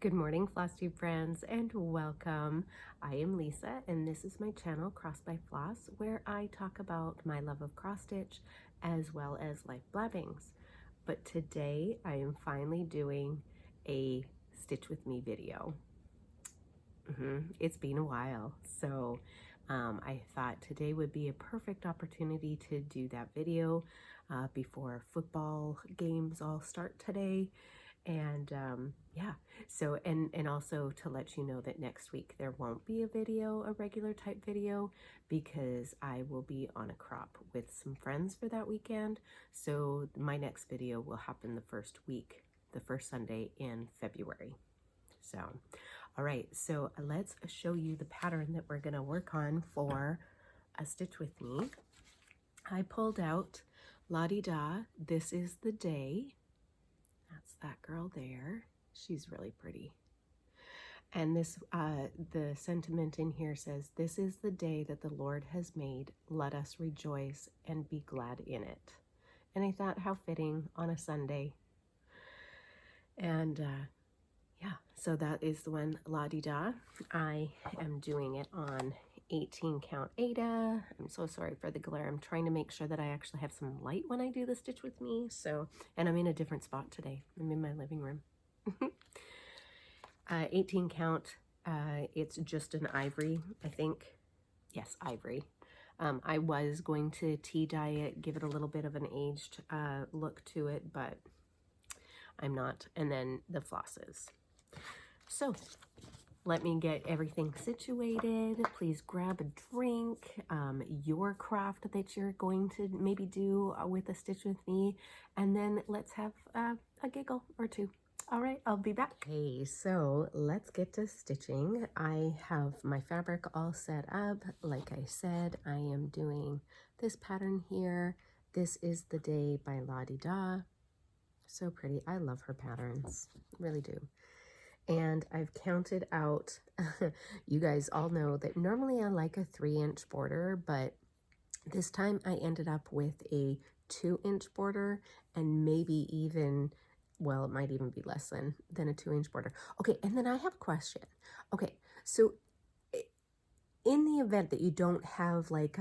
Good morning, Flosstube friends, and welcome. I am Lisa, and this is my channel, Cross by Floss, where I talk about my love of cross stitch as well as life blabbings. But today I am finally doing a Stitch with Me video. It's been a while, so I thought today would be a perfect opportunity to do that video before football games all start today. And yeah, so and also to let you know that next week there won't be a regular type video, because I will be on a crop with some friends for that weekend. So my next video will happen the first Sunday in February. So all right, so let's show you the pattern that we're going to work on for a Stitch with Me. I pulled out La-Di-Da, This Is the Day. That's that girl there. She's really pretty. And this, the sentiment in here says, "This is the day that the Lord has made. Let us rejoice and be glad in it." And I thought, how fitting on a Sunday. And yeah, so that is the one, La-Di-Da. I am doing it on 18 count Ada. I'm so sorry for the glare. I'm trying to make sure that I actually have some light when I do the Stitch with Me. So, and I'm in a different spot today. I'm in my living room. 18 count. It's just an ivory, I think. Yes, ivory. I was going to tea dye it, give it a little bit of an aged look to it, but I'm not. And then the flosses. So let me get everything situated. Please grab a drink, your craft that you're going to maybe do with a Stitch with Me, and then let's have a giggle or two. All right, I'll be back. Okay, so let's get to stitching. I have my fabric all set up. Like I said, I am doing this pattern here. This Is the Day by La-Di-Da. So pretty. I love her patterns, really do. And I've counted out, you guys all know that normally I like a 3-inch border, but this time I ended up with a 2-inch border, and maybe even, well, it might even be less than a 2-inch border. Okay, and then I have a question. Okay, so in the event that you don't have like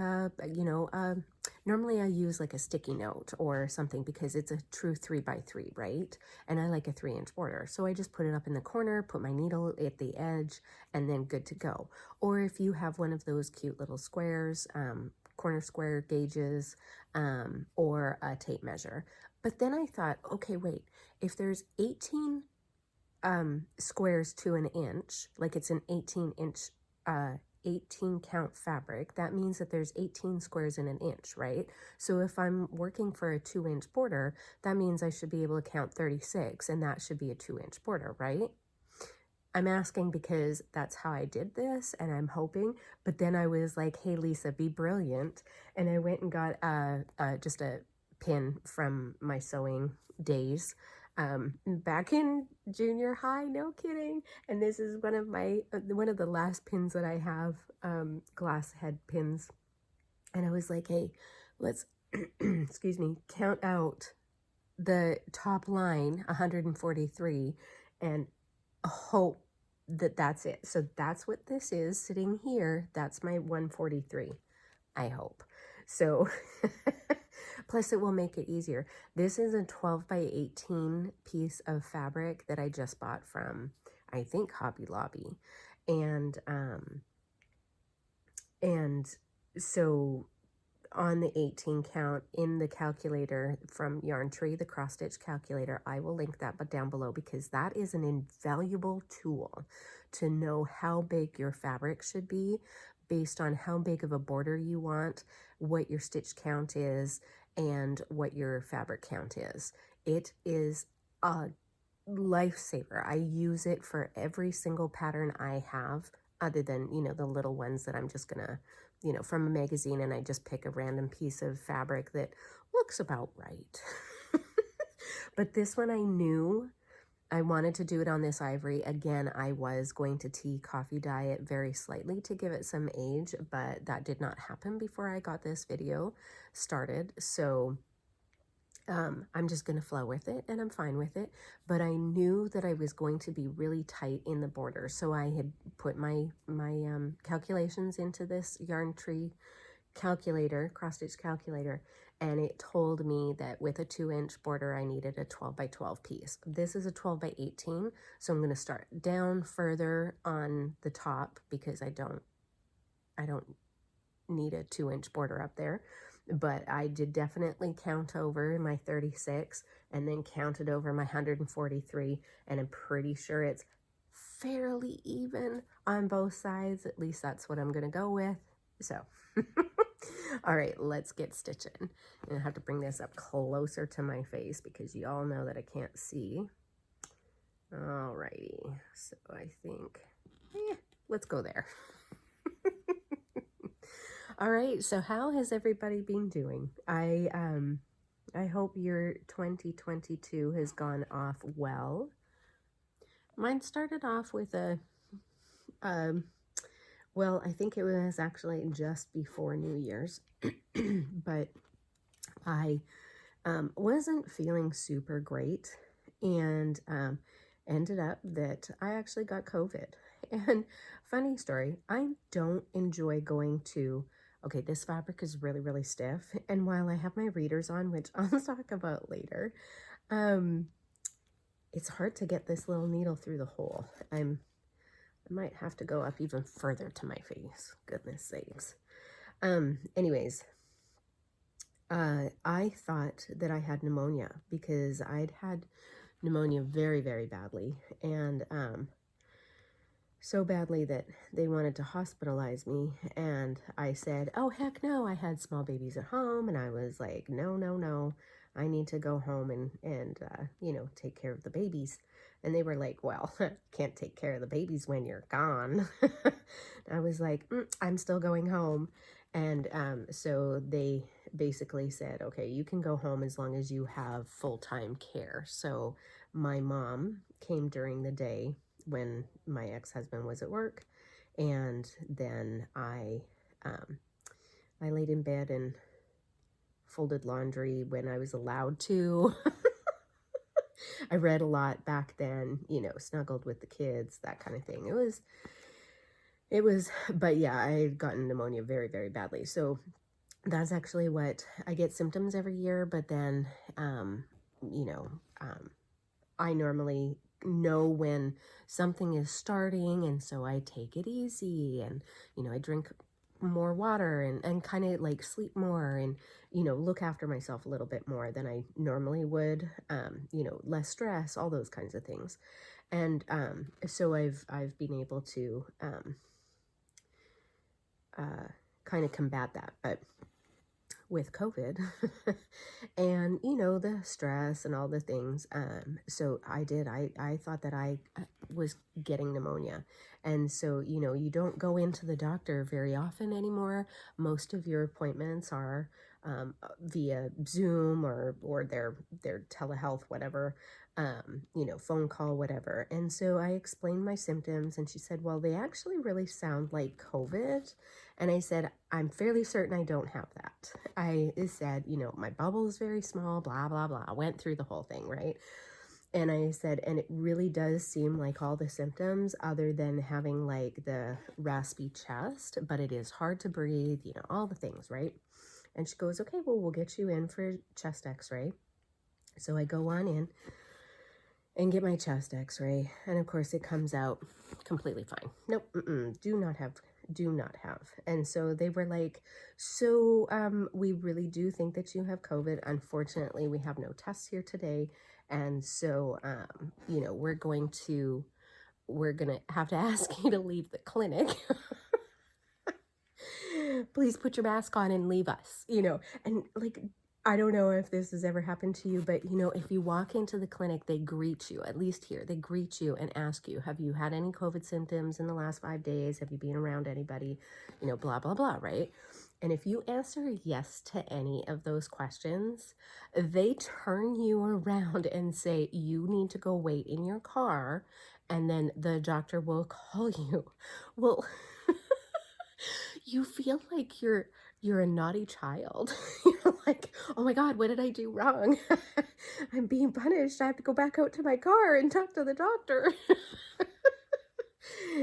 normally I use like a sticky note or something, because it's a true 3x3, right? And I like a 3-inch border, so I just put it up in the corner, put my needle at the edge, and then good to go. Or if you have one of those cute little squares, corner square gauges, or a tape measure. But then I thought, okay, wait, if there's 18 squares to an inch, like it's an 18-inch 18 count fabric, that means that there's 18 squares in an inch, right? So if I'm working for a 2-inch border, that means I should be able to count 36, and that should be a 2-inch border, right? I'm asking because that's how I did this, and I'm hoping. But then I was like, hey, Lisa, be brilliant. And I went and got just a pin from my sewing days back in junior high, no kidding. And this is one of the last pins that I have, glass head pins. And I was like, hey, let's, excuse me, count out the top line, 143, and hope that that's it. So that's what this is sitting here. That's my 143, I hope. So plus it will make it easier. This is a 12 by 18 piece of fabric that I just bought from, I think, Hobby Lobby. And so on the 18 count in the calculator from Yarn Tree, the cross stitch calculator, I will link that down below, because that is an invaluable tool to know how big your fabric should be based on how big of a border you want, what your stitch count is, and what your fabric count is. It is a lifesaver. I use it for every single pattern I have, other than, the little ones that I'm just gonna, from a magazine, and I just pick a random piece of fabric that looks about right. But this one, I knew I wanted to do it on this ivory. Again, I was going to tea coffee dye it very slightly to give it some age, but that did not happen before I got this video started. So I'm just going to flow with it and I'm fine with it. But I knew that I was going to be really tight in the border. So I had put my calculations into this yarn tree calculator, cross stitch calculator, and it told me that with a 2-inch border, I needed a 12 by 12 piece. This is a 12 by 18. So I'm going to start down further on the top because I don't need a 2-inch border up there. But I did definitely count over my 36 and then counted over my 143. And I'm pretty sure it's fairly even on both sides. At least that's what I'm going to go with. So, all right, let's get stitching. And I have to bring this up closer to my face because you all know that I can't see. All righty. So I think, let's go there. All right, so how has everybody been doing? I hope your 2022 has gone off well. Mine started off with well, I think it was actually just before New Year's, but I wasn't feeling super great and ended up that I actually got COVID. And funny story, I don't enjoy going to, okay, this fabric is really, really stiff. And while I have my readers on, which I'll talk about later, it's hard to get this little needle through the hole. I might have to go up even further to my face. Goodness sakes. Anyways, I thought that I had pneumonia because I'd had pneumonia very, very badly. And so badly that they wanted to hospitalize me. And I said, oh, heck no, I had small babies at home. And I was like, no, no, no, I need to go home and you know, take care of the babies. And they were like, well, can't take care of the babies when you're gone. I was like, I'm still going home. And so they basically said, okay, you can go home as long as you have full-time care. So my mom came during the day when my ex-husband was at work, and then I laid in bed and folded laundry when I was allowed to. I read a lot back then, you know, snuggled with the kids, that kind of thing. It was, but yeah, I had gotten pneumonia very, very badly. So that's actually what I get symptoms every year, but then, you know, I normally know when something is starting, and so I take it easy, and you know, I drink more water and kind of like sleep more, and you know, look after myself a little bit more than I normally would, you know, less stress, all those kinds of things. And so I've been able to kind of combat that. But with COVID and, you know, the stress and all the things. So I thought that I was getting pneumonia. And so, you know, you don't go into the doctor very often anymore. Most of your appointments are via Zoom or their telehealth, whatever, you know, phone call, whatever. And so I explained my symptoms, and she said, well, they actually really sound like COVID. And I said, I'm fairly certain I don't have that. I said, you know, my bubble is very small, blah, blah, blah. I went through the whole thing, right? And I said, and it really does seem like all the symptoms other than having like the raspy chest, but it is hard to breathe, you know, all the things, right? And she goes, okay, well, we'll get you in for chest x-ray. So I go on in and get my chest x-ray. And of course it comes out completely fine. Nope, do not have. And so they were like, so we really do think that you have COVID. Unfortunately, we have no tests here today. And so, you know, we're going to have to ask you to leave the clinic. Please put your mask on and leave us, you know. And like, I don't know if this has ever happened to you, but you know, if you walk into the clinic, they greet you, at least here, they greet you and ask you, have you had any COVID symptoms in the last 5 days? Have you been around anybody? You know, blah, blah, blah, right? And if you answer yes to any of those questions, they turn you around and say, you need to go wait in your car, and then the doctor will call you. Well, you feel like you're you're a naughty child. You're like, oh my God, what did I do wrong? I'm being punished. I have to go back out to my car and talk to the doctor.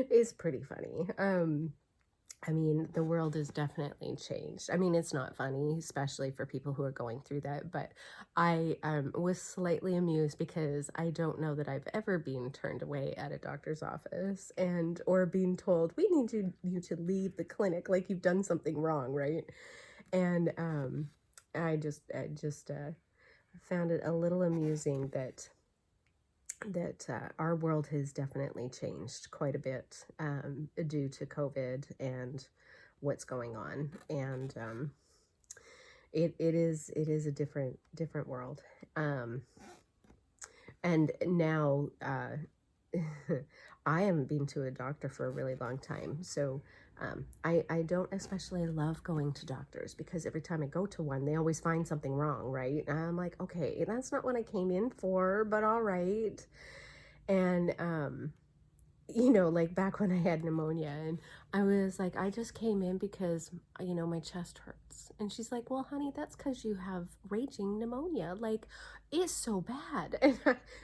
It's pretty funny. I mean, the world has definitely changed. I mean, it's not funny, especially for people who are going through that, but I was slightly amused because I don't know that I've ever been turned away at a doctor's office and or being told, we need you to leave the clinic like you've done something wrong, right? And I just found it a little amusing that our world has definitely changed quite a bit due to COVID and what's going on, and it is a different world, and now I haven't been to a doctor for a really long time, so I don't especially love going to doctors because every time I go to one, they always find something wrong, right? And I'm like, okay, that's not what I came in for, but all right. And like back when I had pneumonia and I was like, I just came in because, my chest hurts. And she's like, well, honey, that's because you have raging pneumonia. Like, it's so bad. And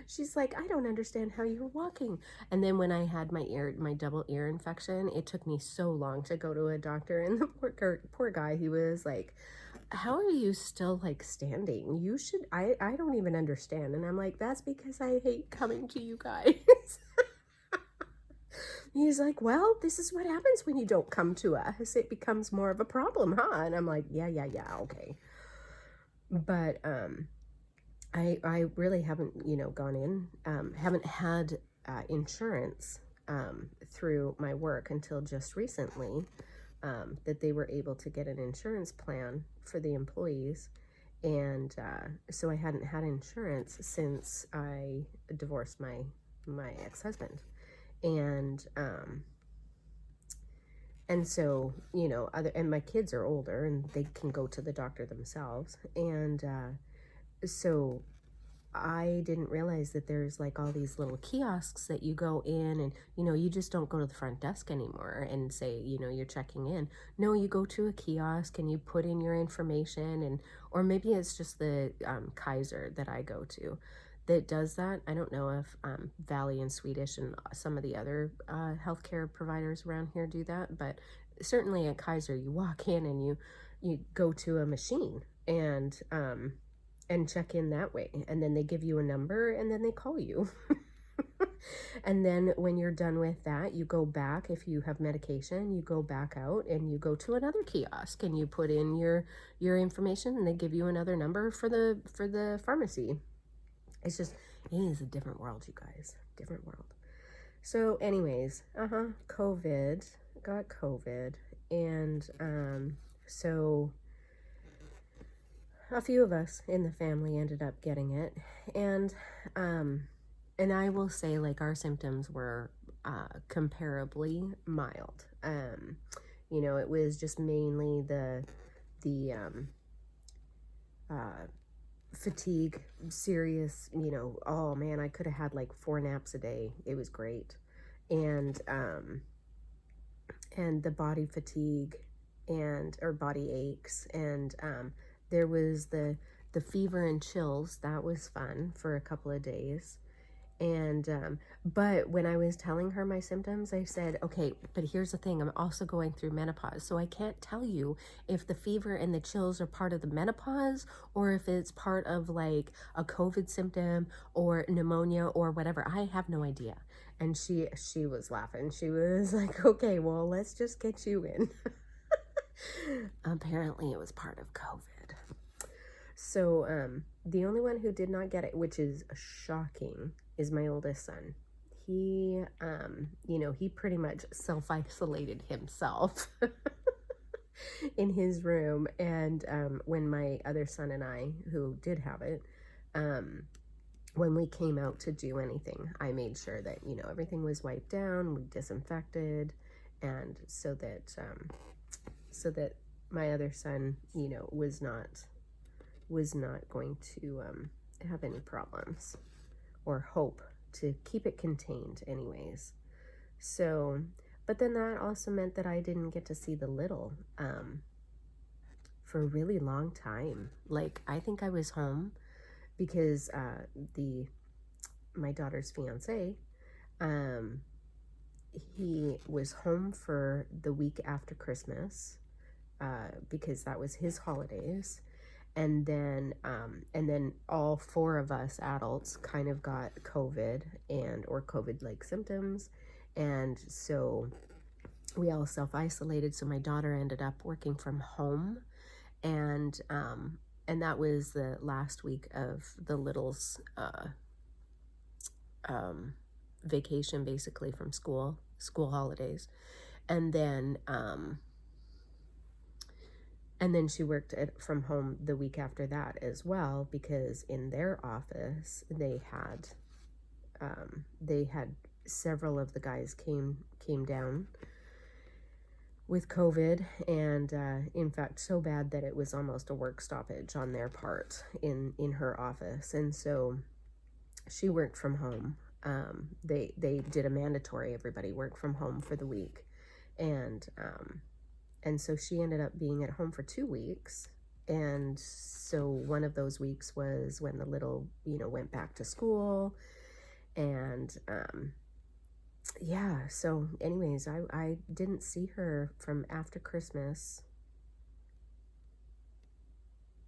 she's like, I don't understand how you're walking. And then when I had my double ear infection, it took me so long to go to a doctor. And the poor guy, he was like, how are you still like standing? You should, I don't even understand. And I'm like, that's because I hate coming to you guys. He's like, well, this is what happens when you don't come to us. It becomes more of a problem, huh? And I'm like, yeah, okay. But I really haven't, gone in, haven't had insurance through my work until just recently, that they were able to get an insurance plan for the employees. And so I hadn't had insurance since I divorced my ex-husband. And so, and my kids are older and they can go to the doctor themselves. And so I didn't realize that there's like all these little kiosks that you go in and, you just don't go to the front desk anymore and say, you're checking in. No, you go to a kiosk and you put in your information, and, or maybe it's just the Kaiser that I go to that does that. I don't know if Valley and Swedish and some of the other healthcare providers around here do that, but certainly at Kaiser, you walk in and you go to a machine and check in that way, and then they give you a number and then they call you. And then when you're done with that, you go back. If you have medication, you go back out and you go to another kiosk and you put in your information, and they give you another number for the pharmacy. It is a different world, you guys. Different world. So anyways, COVID, got COVID. And so a few of us in the family ended up getting it. And I will say, like, our symptoms were comparably mild. It was just mainly the fatigue, serious, oh man, I could have had like 4 naps a day. It was great. And the body fatigue or body aches, and there was the fever and chills. That was fun for a couple of days. And but when I was telling her my symptoms, I said, okay, but here's the thing, I'm also going through menopause, so I can't tell you if the fever and the chills are part of the menopause or if it's part of like a COVID symptom or pneumonia or whatever. I have no idea. And she was laughing. She was like, okay, well, let's just get you in. Apparently it was part of COVID. So the only one who did not get it, which is shocking, is my oldest son. He he pretty much self-isolated himself in his room. And when my other son and I, who did have it, when we came out to do anything, I made sure that everything was wiped down, we disinfected, and so that my other son was not going to have any problems, or hope to keep it contained anyways. So, but then that also meant that I didn't get to see the little for a really long time. Like, I think I was home because my daughter's fiance, he was home for the week after Christmas, because that was his holidays. And then all four of us adults kind of got COVID or COVID-like symptoms. And so we all self-isolated. So my daughter ended up working from home. And that was the last week of the little's vacation, basically, from school holidays. And then she worked from home the week after that as well, because in their office they had several of the guys came down with COVID, and in fact so bad that it was almost a work stoppage on their part in her office. And so she worked from home. They did a mandatory everybody work from home for the week, and so she ended up being at home for 2 weeks. And so one of those weeks was when the little, went back to school. And yeah, so anyways, I didn't see her from after Christmas.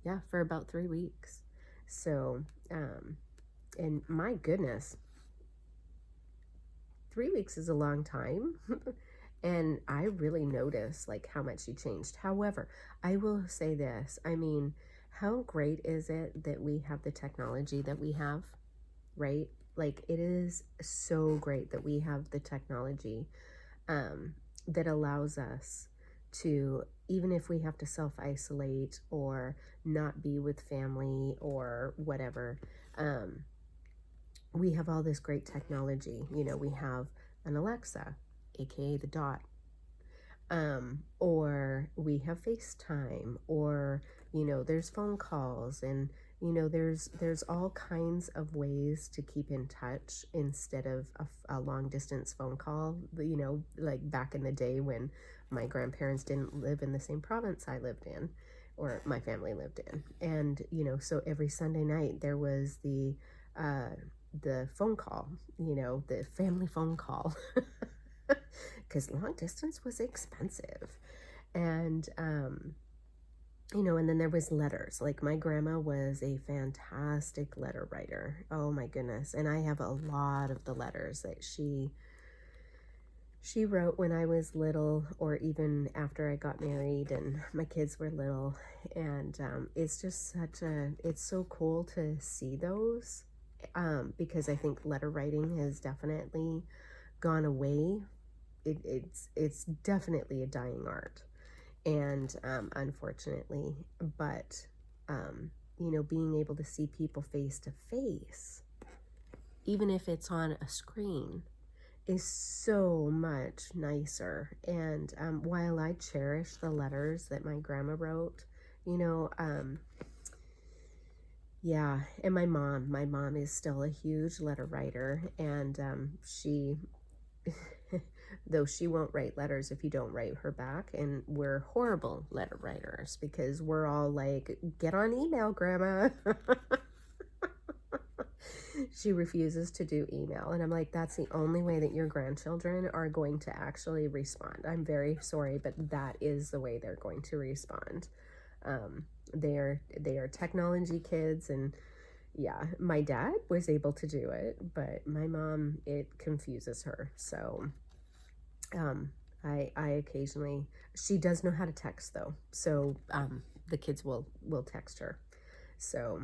Yeah, for about 3 weeks. So, and my goodness, 3 weeks is a long time. And I really noticed like how much she changed. However, I will say this. I mean, how great is it that we have the technology that we have, right? Like, it is so great that we have the technology that allows us to, even if we have to self-isolate or not be with family or whatever, we have all this great technology. We have an Alexa, aka the Dot, or we have FaceTime, or there's phone calls, and there's all kinds of ways to keep in touch instead of a long distance phone call. Like back in the day when my grandparents didn't live in the same province I lived in, or my family lived in. And so every Sunday night there was the phone call, the family phone call, because long distance was expensive. And and then there was letters. Like, my grandma was a fantastic letter writer. Oh my goodness. And I have a lot of the letters that she wrote when I was little, or even after I got married and my kids were little. And it's just it's so cool to see those, because I think letter writing has definitely gone away. It's definitely a dying art. And unfortunately, but being able to see people face to face, even if it's on a screen, is so much nicer. And while I cherish the letters that my grandma wrote, yeah, and my mom is still a huge letter writer, and she though she won't write letters if you don't write her back. And we're horrible letter writers, because we're all like, get on email, Grandma. She refuses to do email. And I'm like, that's the only way that your grandchildren are going to actually respond. I'm very sorry, but that is the way they're going to respond. They are technology kids. And yeah, my dad was able to do it, but my mom, it confuses her. So I occasionally, she does know how to text though. So the kids will text her. So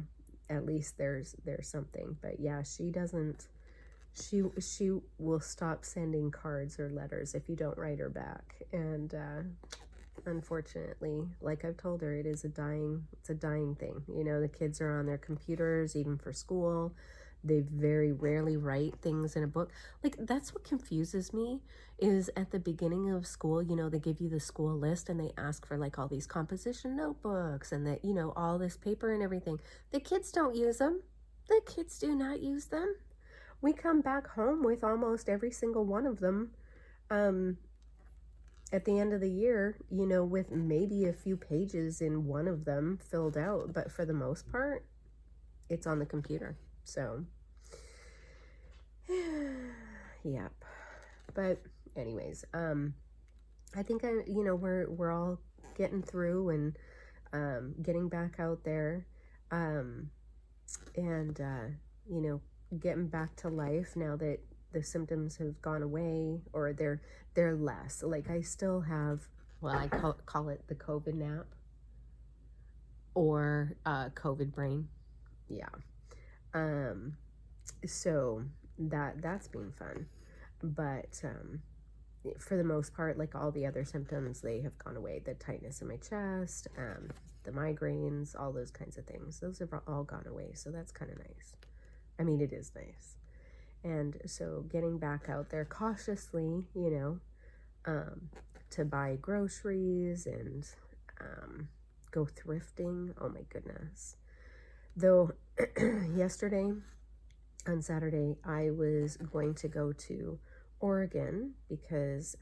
at least there's something. But yeah, she doesn't, she will stop sending cards or letters if you don't write her back. And unfortunately, like I've told her, it's a dying thing. The kids are on their computers, even for school. They very rarely write things in a book. Like, that's what confuses me, is at the beginning of school, they give you the school list and they ask for like all these composition notebooks and that, all this paper and everything. The kids don't use them. The kids do not use them. We come back home with almost every single one of them at the end of the year, you know, with maybe a few pages in one of them filled out, but for the most part, it's on the computer. So, yep. But anyways, I think you know, we're all getting through and getting back out there, and you know, getting back to life now that the symptoms have gone away, or they're less. Like, I still have, well, I call it the COVID nap, or COVID brain. Yeah. So that's been fun, but for the most part, like, all the other symptoms, they have gone away. The tightness in my chest, the migraines, all those kinds of things, those have all gone away. So that's kind of nice. I mean, it is nice. And so getting back out there cautiously, you know, to buy groceries and go thrifting. Oh my goodness. Though yesterday, on Saturday, I was going to go to Oregon because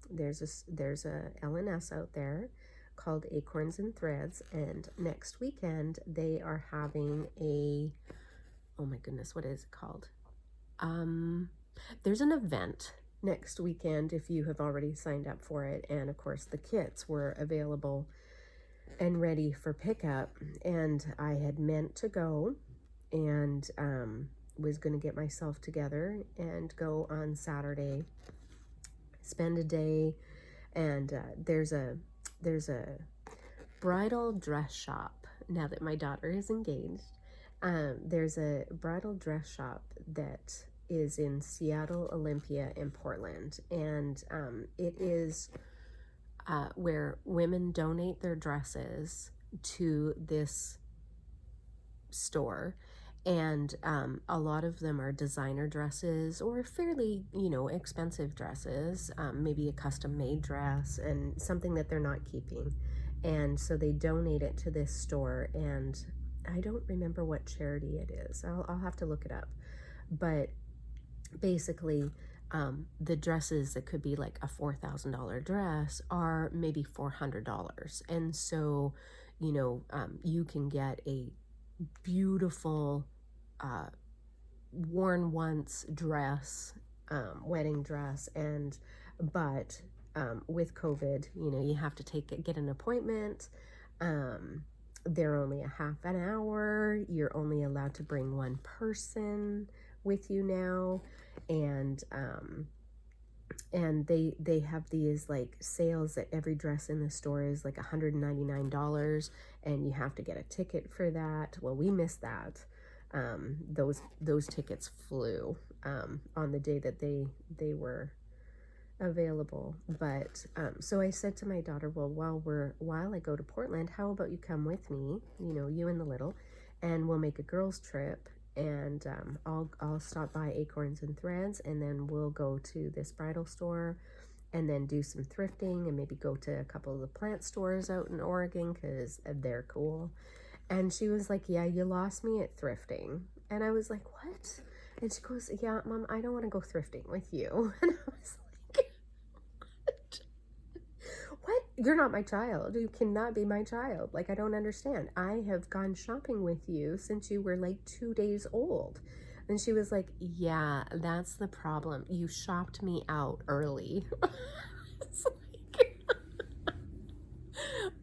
there's a LNS out there called Acorns and Threads, and next weekend they are having a, oh my goodness, what is it called? There's an event next weekend if you have already signed up for it, and of course the kits were available and ready for pickup, and I had meant to go, and was going to get myself together and go on Saturday, spend a day, and there's a bridal dress shop. Now that my daughter is engaged, there's a bridal dress shop that is in Seattle, Olympia, and Portland, and it is where women donate their dresses to this store, and a lot of them are designer dresses or fairly, you know, expensive dresses, maybe a custom made dress and something that they're not keeping, and so they donate it to this store, and I don't remember what charity it is. I'll have to look it up, but basically the dresses that could be like a $4,000 dress are maybe $400, and so, you know, you can get a beautiful worn once dress, wedding dress, and but with COVID, you know, you have to get an appointment. They're only a half an hour. You're only allowed to bring one person with you now, and they have these like sales that every dress in the store is like $199, and you have to get a ticket for that. Well, we missed that. Those tickets flew on the day that they were available. But so I said to my daughter, well, while I go to Portland, how about you come with me, you know, you and the little, and we'll make a girls trip, and I'll stop by Acorns and Threads, and then we'll go to this bridal store, and then do some thrifting, and maybe go to a couple of the plant stores out in Oregon because they're cool. And she was like, yeah, you lost me at thrifting. And I was like, what? And she goes, yeah, Mom, I don't want to go thrifting with you. And I was like, what? You're not my child. You cannot be my child. Like, I don't understand. I have gone shopping with you since you were like 2 days old. And she was like, yeah, that's the problem. You shopped me out early. It's like,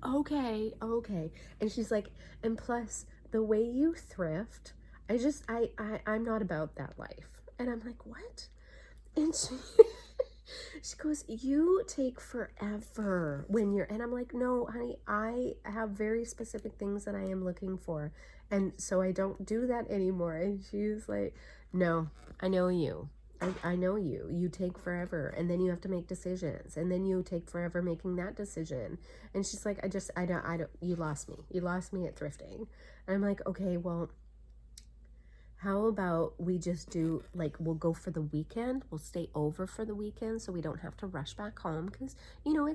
okay. And she's like, and plus the way you thrift, I'm not about that life. And I'm like, what? And she goes, you take forever when you're, and I'm like, no, honey, I have very specific things that I am looking for. And so I don't do that anymore. And she's like, no, I know you. I know you. You take forever, and then you have to make decisions, and then you take forever making that decision. And she's like, I don't, you lost me. You lost me at thrifting. And I'm like, okay, well, how about we just do, like, we'll go for the weekend. We'll stay over for the weekend so we don't have to rush back home. Because, you know,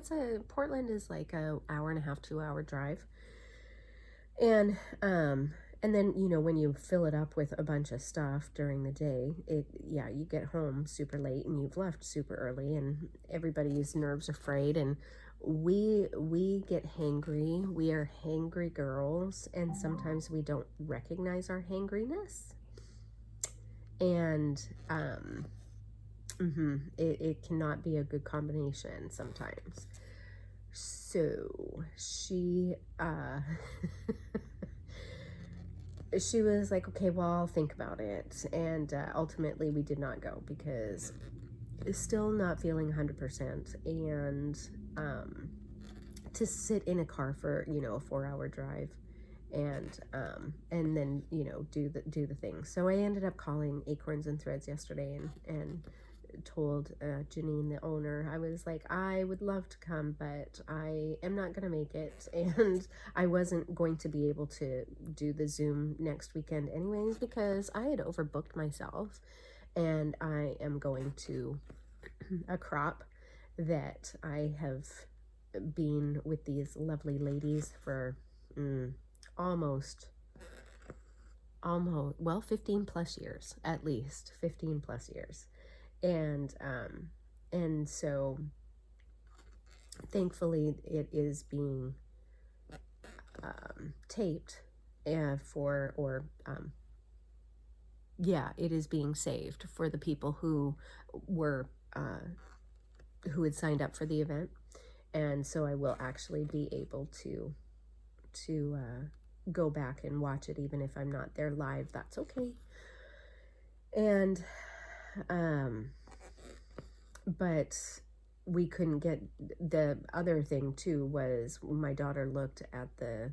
Portland is like a hour and a half, 2 hour drive. And And then, you know, when you fill it up with a bunch of stuff during the day, yeah, you get home super late and you've left super early and everybody's nerves are frayed, and we get hangry. We are hangry girls, and sometimes we don't recognize our hangriness. And it cannot be a good combination sometimes. So she she was like, okay, well, I'll think about it. And ultimately we did not go because still not feeling 100%. And to sit in a car for, you know, a 4-hour drive and then, you know, do the thing. So I ended up calling Acorns and Threads yesterday and told Janine, the owner, I was like, I would love to come, but I am not gonna make it, and I wasn't going to be able to do the Zoom next weekend anyways because I had overbooked myself, and I am going to a crop that I have been with these lovely ladies for almost well 15 plus years, at least 15 plus years. And so thankfully it is being taped it is being saved for the people who were who had signed up for the event. And so I will actually be able to go back and watch it, even if I'm not there live. That's okay. And but we couldn't get, the other thing too was my daughter looked at the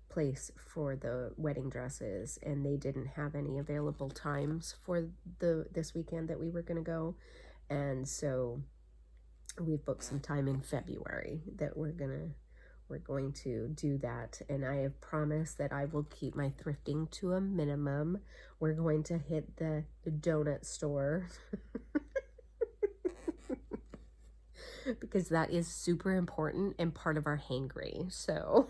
place for the wedding dresses and they didn't have any available times for this weekend that we were going to go. And so we've booked some time in February that we're going to do that. And I have promised that I will keep my thrifting to a minimum. We're going to hit the donut store because that is super important and part of our hangry. So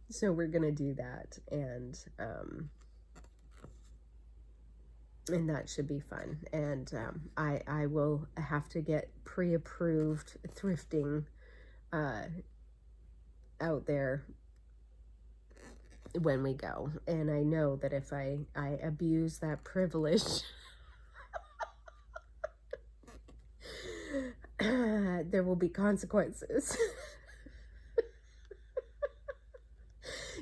so we're gonna do that, and that should be fun. And I will have to get pre-approved thrifting out there when we go. And I know that if I abuse that privilege, there will be consequences.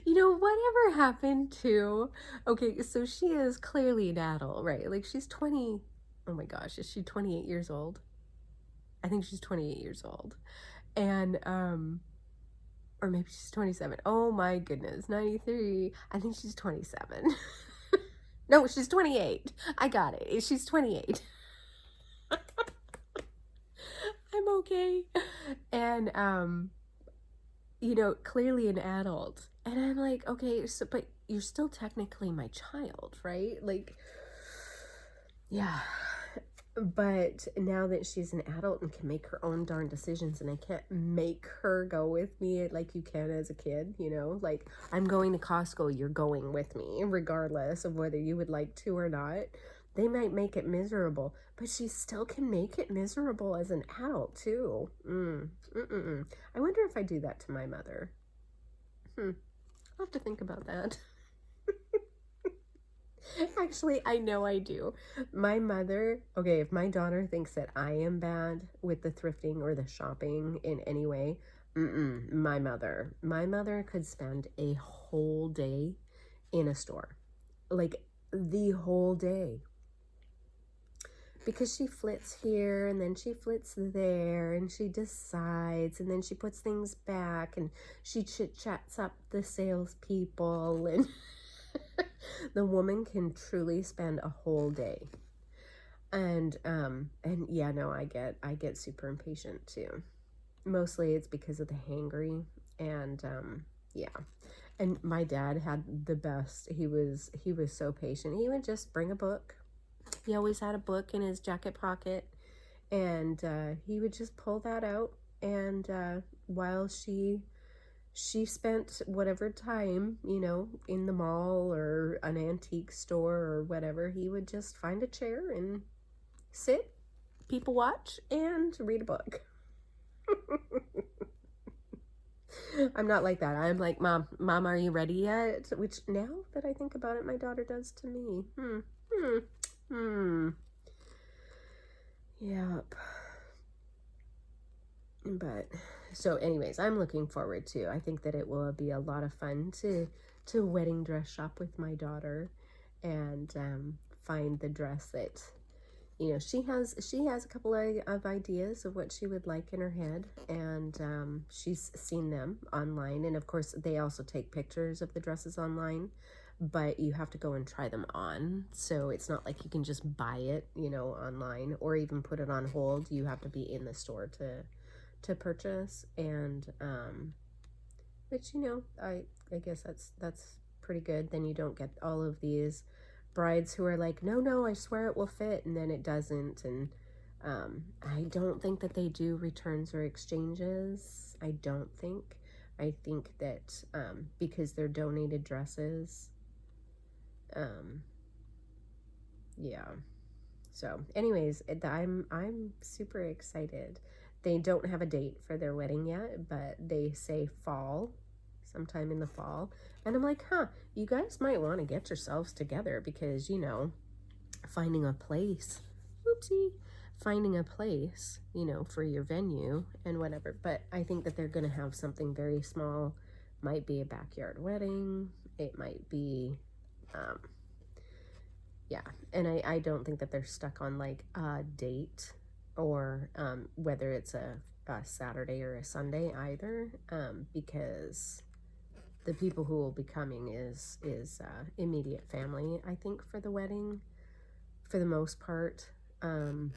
You know, whatever happened to, okay, so she is clearly an adult, right? Like she's 20, oh my gosh, is she 28 years old? I think she's 28 years old. And, or maybe she's 27. Oh my goodness, 93. I think she's 27. No, she's 28. I got it. She's 28. I'm okay. And, you know, clearly an adult. And I'm like, okay, so, but you're still technically my child, right? Like, yeah. But now that she's an adult and can make her own darn decisions, and I can't make her go with me like you can as a kid, you know? Like, I'm going to Costco, you're going with me, regardless of whether you would like to or not. They might make it miserable, but she still can make it miserable as an adult, too. I wonder if I do that to my mother. I'll have to think about that. Actually, I know I do. My mother, okay, if my daughter thinks that I am bad with the thrifting or the shopping in any way, my mother could spend a whole day in a store. Like, the whole day. Because she flits here and then she flits there and she decides and then she puts things back and she chit-chats up the salespeople, and the woman can truly spend a whole day. And yeah, no, I get super impatient too. Mostly it's because of the hangry, and yeah. And my dad had the best. He was so patient. He would just bring a book. He always had a book in his jacket pocket, and he would just pull that out, and while she she spent whatever time, you know, in the mall or an antique store or whatever. He would just find a chair and sit, people watch, and read a book. I'm not like that. I'm like, Mom, are you ready yet? Which, now that I think about it, my daughter does to me. Yep. But so anyways, I'm looking forward to. I think that it will be a lot of fun to wedding dress shop with my daughter and find the dress that, you know, she has a couple of ideas of what she would like in her head, and she's seen them online, and of course they also take pictures of the dresses online, but you have to go and try them on, so it's not like you can just buy it, you know, online or even put it on hold. You have to be in the store to purchase, and which, you know, I guess that's pretty good. Then you don't get all of these brides who are like, no, I swear it will fit, and then it doesn't. And I don't think that they do returns or exchanges. I think that because they're donated dresses, yeah. So anyways, I'm super excited. They don't have a date for their wedding yet, but they say fall, sometime in the fall. And I'm like, you guys might want to get yourselves together, because, you know, finding a place, you know, for your venue and whatever. But I think that they're going to have something very small. Might be a backyard wedding. It might be, yeah. And I don't think that they're stuck on like a date, or whether it's a Saturday or a Sunday either, because the people who will be coming is immediate family, I think, for the wedding, for the most part. And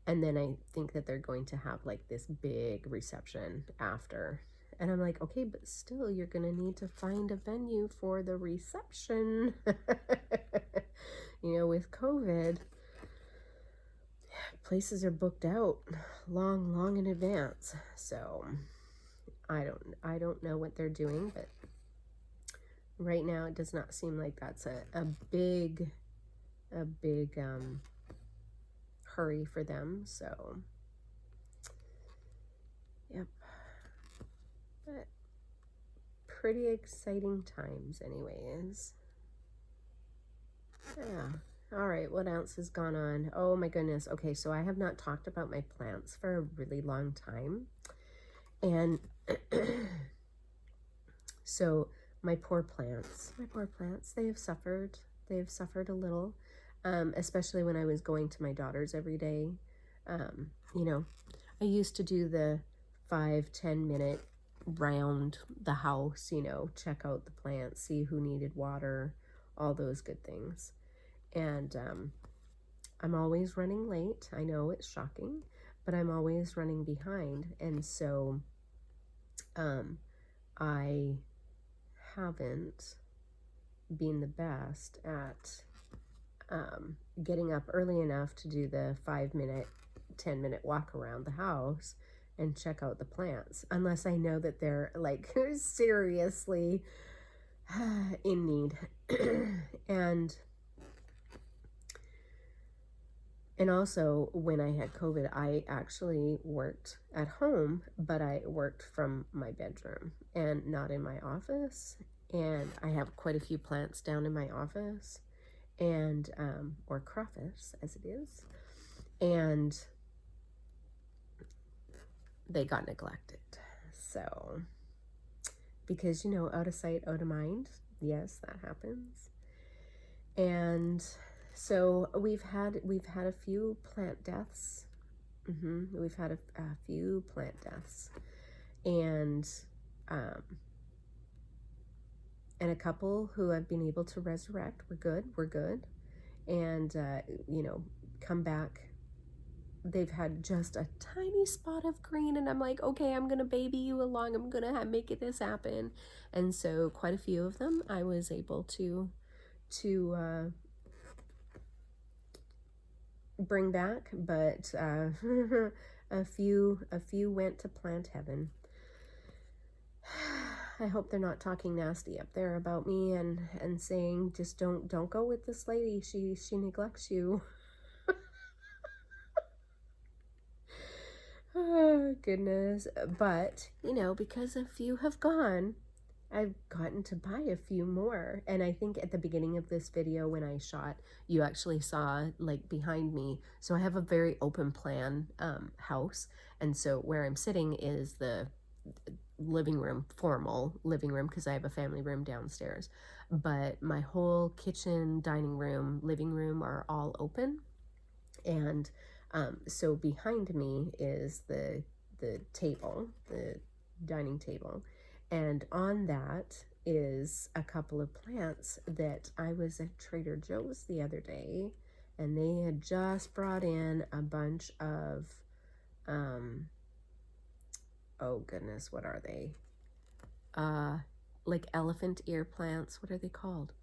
then I think that they're going to have like this big reception after. And I'm like, okay, but still, you're going to need to find a venue for the reception. You know, with COVID, places are booked out long in advance. So I don't know what they're doing, but right now it does not seem like that's a big hurry for them. So yep, but pretty exciting times anyways. Yeah. All right, what else has gone on? Oh my goodness. Okay, so I have not talked about my plants for a really long time. And so my poor plants, they have suffered. They have suffered a little, especially when I was going to my daughter's every day. You know, I used to do the 5-10 minute round the house, you know, check out the plants, see who needed water, all those good things. And I'm always running late. I know it's shocking, but I'm always running behind. And so I haven't been the best at getting up early enough to do the 5-minute, 10-minute walk around the house and check out the plants, unless I know that they're like seriously in need. And also, when I had COVID, I actually worked at home, but I worked from my bedroom and not in my office. And I have quite a few plants down in my office, and or croffice as it is, and they got neglected. So, because, you know, out of sight, out of mind. Yes, that happens. And so we've had a few plant deaths. We've had a few plant deaths, and a couple who have been able to resurrect. We're good, and you know, come back. They've had just a tiny spot of green, and I'm like, okay, I'm gonna baby you along. I'm gonna make this happen. And so quite a few of them I was able to bring back, but a few went to plant heaven. I hope they're not talking nasty up there about me and saying, just don't go with this lady. She neglects you. Oh, goodness. But, you know, because a few have gone, I've gotten to buy a few more. And I think at the beginning of this video when I shot, you actually saw like behind me. So I have a very open plan house. And so where I'm sitting is the living room, formal living room, because I have a family room downstairs. But my whole kitchen, dining room, living room are all open. And so behind me is the table, the dining table, and on that is a couple of plants that I was at Trader Joe's the other day, and they had just brought in a bunch of oh goodness, what are they? Like elephant ear plants. What are they called?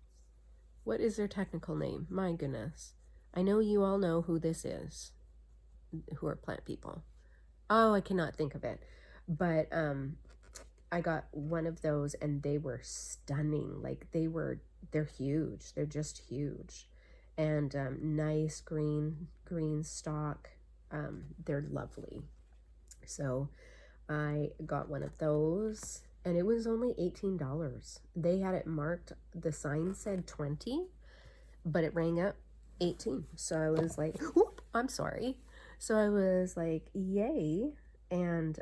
What is their technical name? My goodness. I know you all know who this is, who are plant people. Oh, I cannot think of it. But I got one of those and they were stunning. Like they're huge. They're just huge. And nice green stalk. They're lovely. So I got one of those and it was only $18. They had it marked, the sign said 20, but it rang up 18. So I was like, whoop, I'm sorry. So I was like, yay. And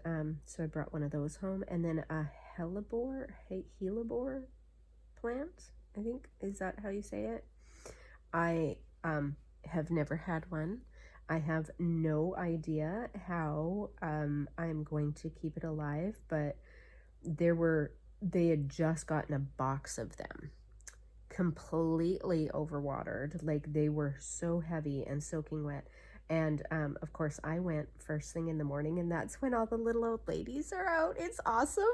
so I brought one of those home, and then a hellebore plant, I think, is that how you say it? I have never had one. I have no idea how I'm going to keep it alive, but they had just gotten a box of them, completely overwatered. Like they were so heavy and soaking wet. And of course I went first thing in the morning, and that's when all the little old ladies are out. It's awesome.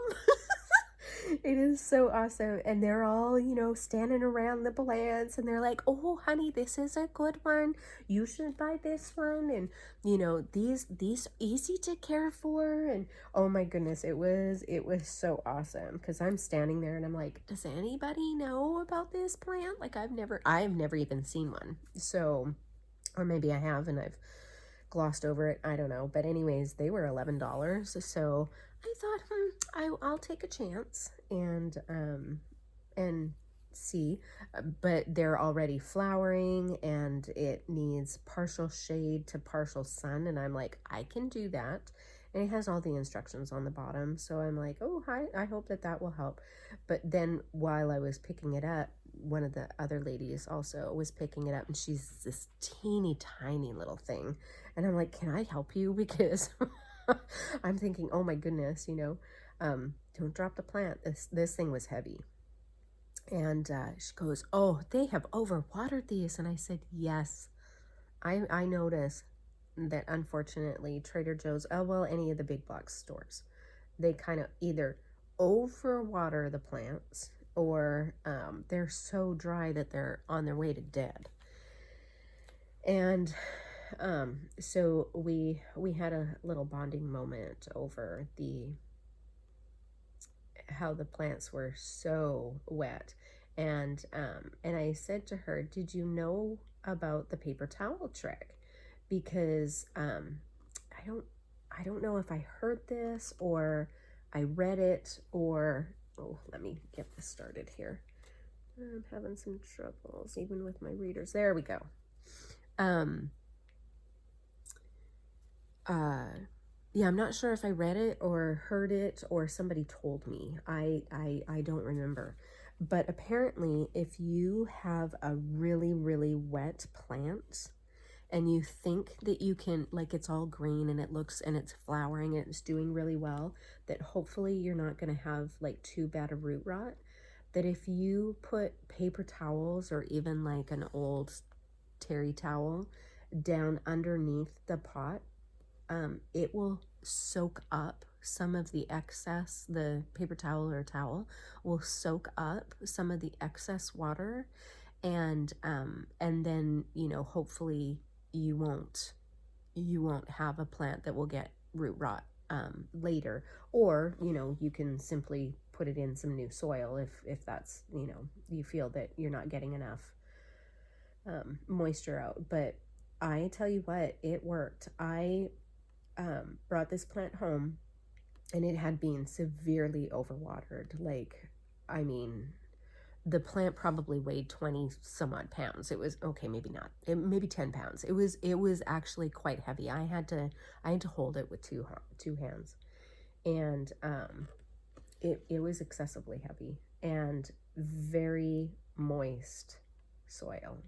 It is so awesome. And they're all, you know, standing around the plants, and they're like, oh honey, this is a good one, you should buy this one. And you know, these easy to care for. And oh my goodness, it was so awesome, because I'm standing there and I'm like, does anybody know about this plant? Like I've never even seen one. So, or maybe I have and I've glossed over it, I don't know. But anyways, they were $11. So I thought, I'll take a chance and see. But they're already flowering, and it needs partial shade to partial sun, and I'm like, I can do that. And it has all the instructions on the bottom, so I'm like, oh hi, I hope that will help. But then while I was picking it up, one of the other ladies also was picking it up, and she's this teeny tiny little thing, and I'm like, can I help you? Because I'm thinking, oh my goodness, you know, don't drop the plant. This thing was heavy. And she goes, oh, they have overwatered these. And I said, yes, I notice that unfortunately Trader Joe's, well, any of the big box stores, they kind of either overwater the plants, or they're so dry that they're on their way to dead. And so we had a little bonding moment over how the plants were so wet. And I said to her, did you know about the paper towel trick? Because I don't know if I heard this or I read it, or oh, let me get this started here. I'm having some troubles even with my readers. There we go. Yeah, I'm not sure if I read it or heard it or somebody told me. I don't remember. But apparently, if you have a really, really wet plant and you think that you can, like, it's all green and it looks and it's flowering and it's doing really well, that hopefully you're not going to have like too bad a root rot, that if you put paper towels or even like an old terry towel down underneath the pot, it will soak up some of the excess. The paper towel or towel will soak up some of the excess water, and then, you know, hopefully you won't have a plant that will get root rot later. Or, you know, you can simply put it in some new soil if that's, you know, you feel that you're not getting enough moisture out. But I tell you what, it worked. I brought this plant home, and it had been severely overwatered. Like, I mean, the plant probably weighed 20 some odd pounds. It was, okay, maybe not, maybe 10 pounds. It was actually quite heavy. I had to hold it with two hands. And it was excessively heavy and very moist soil.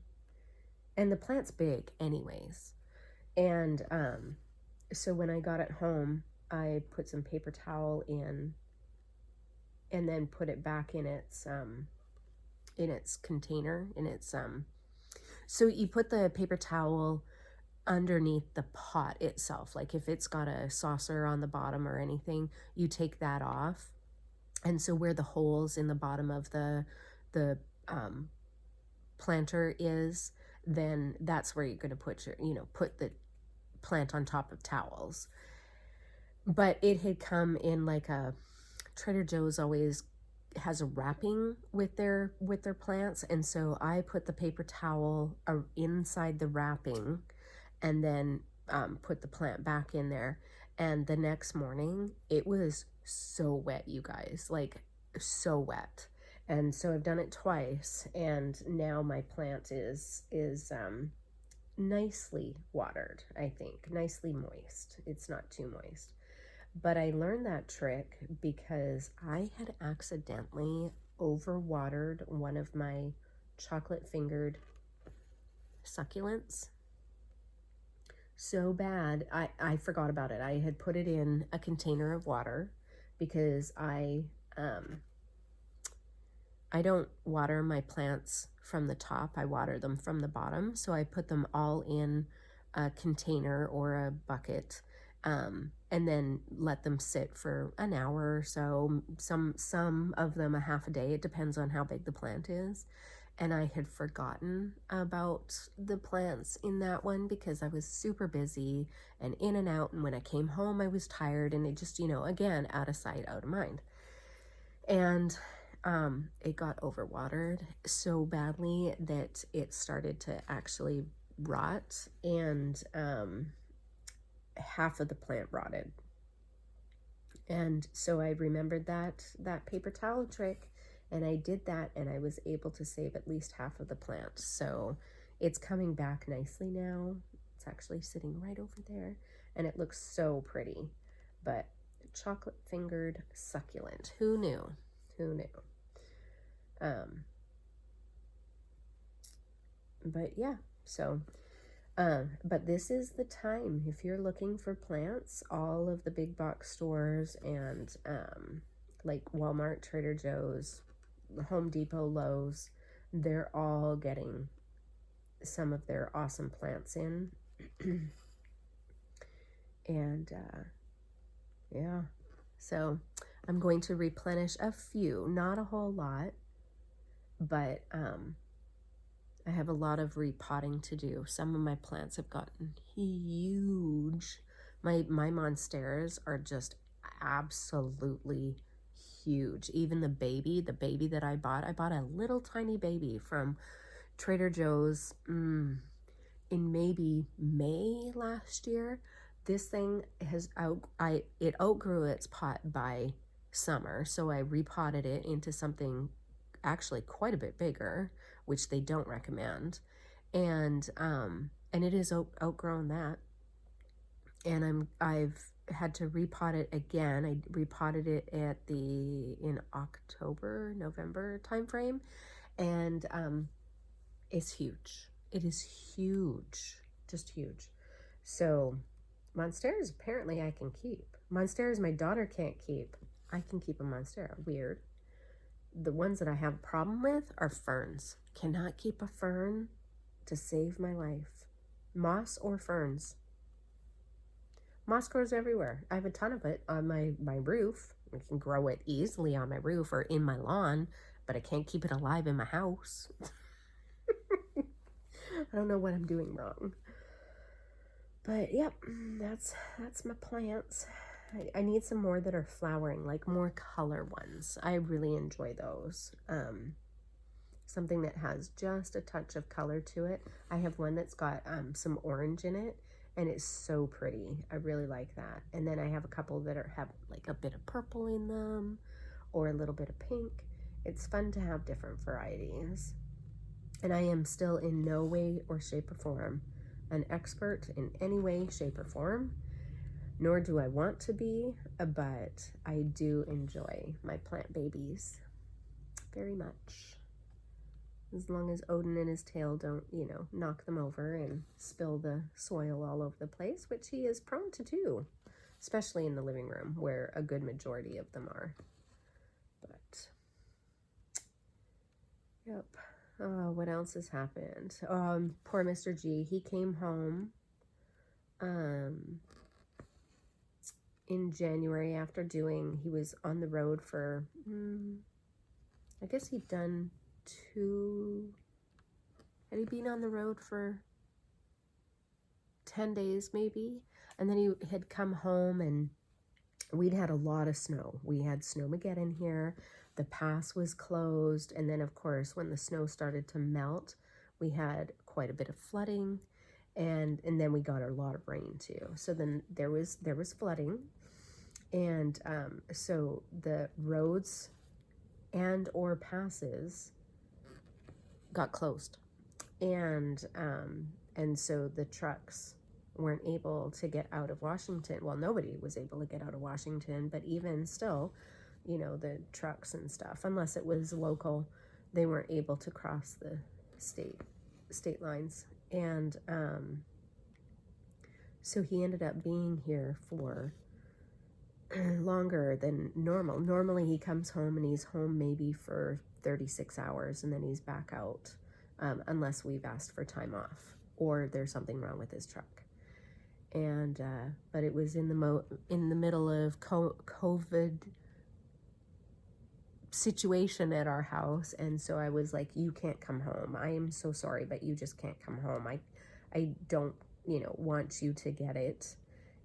And the plant's big anyways. And so when I got it home, I put some paper towel in and then put it back in its container, in its so you put the paper towel underneath the pot itself. Like if it's got a saucer on the bottom or anything, you take that off. And so where the holes in the bottom of the planter is, then that's where you're going to put your, you know, put the plant on top of towels. But it had come in like a, Trader Joe's always has a wrapping with their plants, and so I put the paper towel inside the wrapping and then put the plant back in there. And the next morning it was so wet, you guys, like so wet. And so I've done it twice, and now my plant is nicely watered, I think, nicely moist. It's not too moist. But I learned that trick because I had accidentally overwatered one of my chocolate fingered succulents so bad. I forgot about it. I had put it in a container of water because I don't water my plants from the top. I water them from the bottom. So I put them all in a container or a bucket, and then let them sit for an hour or so. Some of them a half a day. It depends on how big the plant is. And I had forgotten about the plants in that one because I was super busy and in and out. And when I came home, I was tired, and it just, you know, again, out of sight, out of mind. And it got overwatered so badly that it started to actually rot, and half of the plant rotted. And so I remembered that paper towel trick, and I did that, and I was able to save at least half of the plant. So it's coming back nicely now. It's actually sitting right over there, and it looks so pretty. But chocolate fingered succulent, who knew? But yeah, so but this is the time if you're looking for plants. All of the big box stores and like Walmart, Trader Joe's, Home Depot, Lowe's, they're all getting some of their awesome plants in. And yeah, so I'm going to replenish a few, not a whole lot, but I have a lot of repotting to do. Some of my plants have gotten huge. My monsteras are just absolutely huge. Even the baby that I bought a little tiny baby from Trader Joe's in maybe May last year. This thing has it outgrew its pot by summer, so I repotted it into something actually quite a bit bigger, which they don't recommend, and it is outgrown that, and I've had to repot it again. I repotted it in October, November timeframe, and it's huge. It is huge, just huge. So monsteras apparently I can keep. Monsteras my daughter can't keep. I can keep a monstera. Weird. The ones that I have a problem with are ferns. Cannot keep a fern to save my life. Moss or ferns. Moss grows everywhere. I have a ton of it on my roof. I can grow it easily on my roof or in my lawn, but I can't keep it alive in my house. I don't know what I'm doing wrong. But yep, that's my plants. I need some more that are flowering, like more color ones. I really enjoy those. Something that has just a touch of color to it. I have one that's got some orange in it, and it's so pretty. I really like that. And then I have a couple that have like a bit of purple in them or a little bit of pink. It's fun to have different varieties. And I am still in no way or shape or form an expert in any way, shape, or form, nor do I want to be, but I do enjoy my plant babies very much. As long as Odin and his tail don't, you know, knock them over and spill the soil all over the place, which he is prone to do, especially in the living room where a good majority of them are. But, yep. What else has happened? Poor Mr. G, he came home in January after he was on the road for, I guess he'd done had he been on the road for 10 days maybe? And then he had come home and we'd had a lot of snow. We had snowmageddon here. The pass was closed. And then of course, when the snow started to melt, we had quite a bit of flooding. And then we got a lot of rain too. So then there was flooding. And so the roads and or passes got closed, and so the trucks weren't able to get out of Washington. Well, nobody was able to get out of Washington, but even still, you know, the trucks and stuff, unless it was local, they weren't able to cross the state lines. And so he ended up being here for longer than normal. Normally he comes home and he's home maybe for 36 hours and then he's back out, unless we've asked for time off or there's something wrong with his truck. And but it was in the middle of COVID situation at our house, and so I was like, you can't come home. I am so sorry, but you just can't come home. I don't, you know, want you to get it.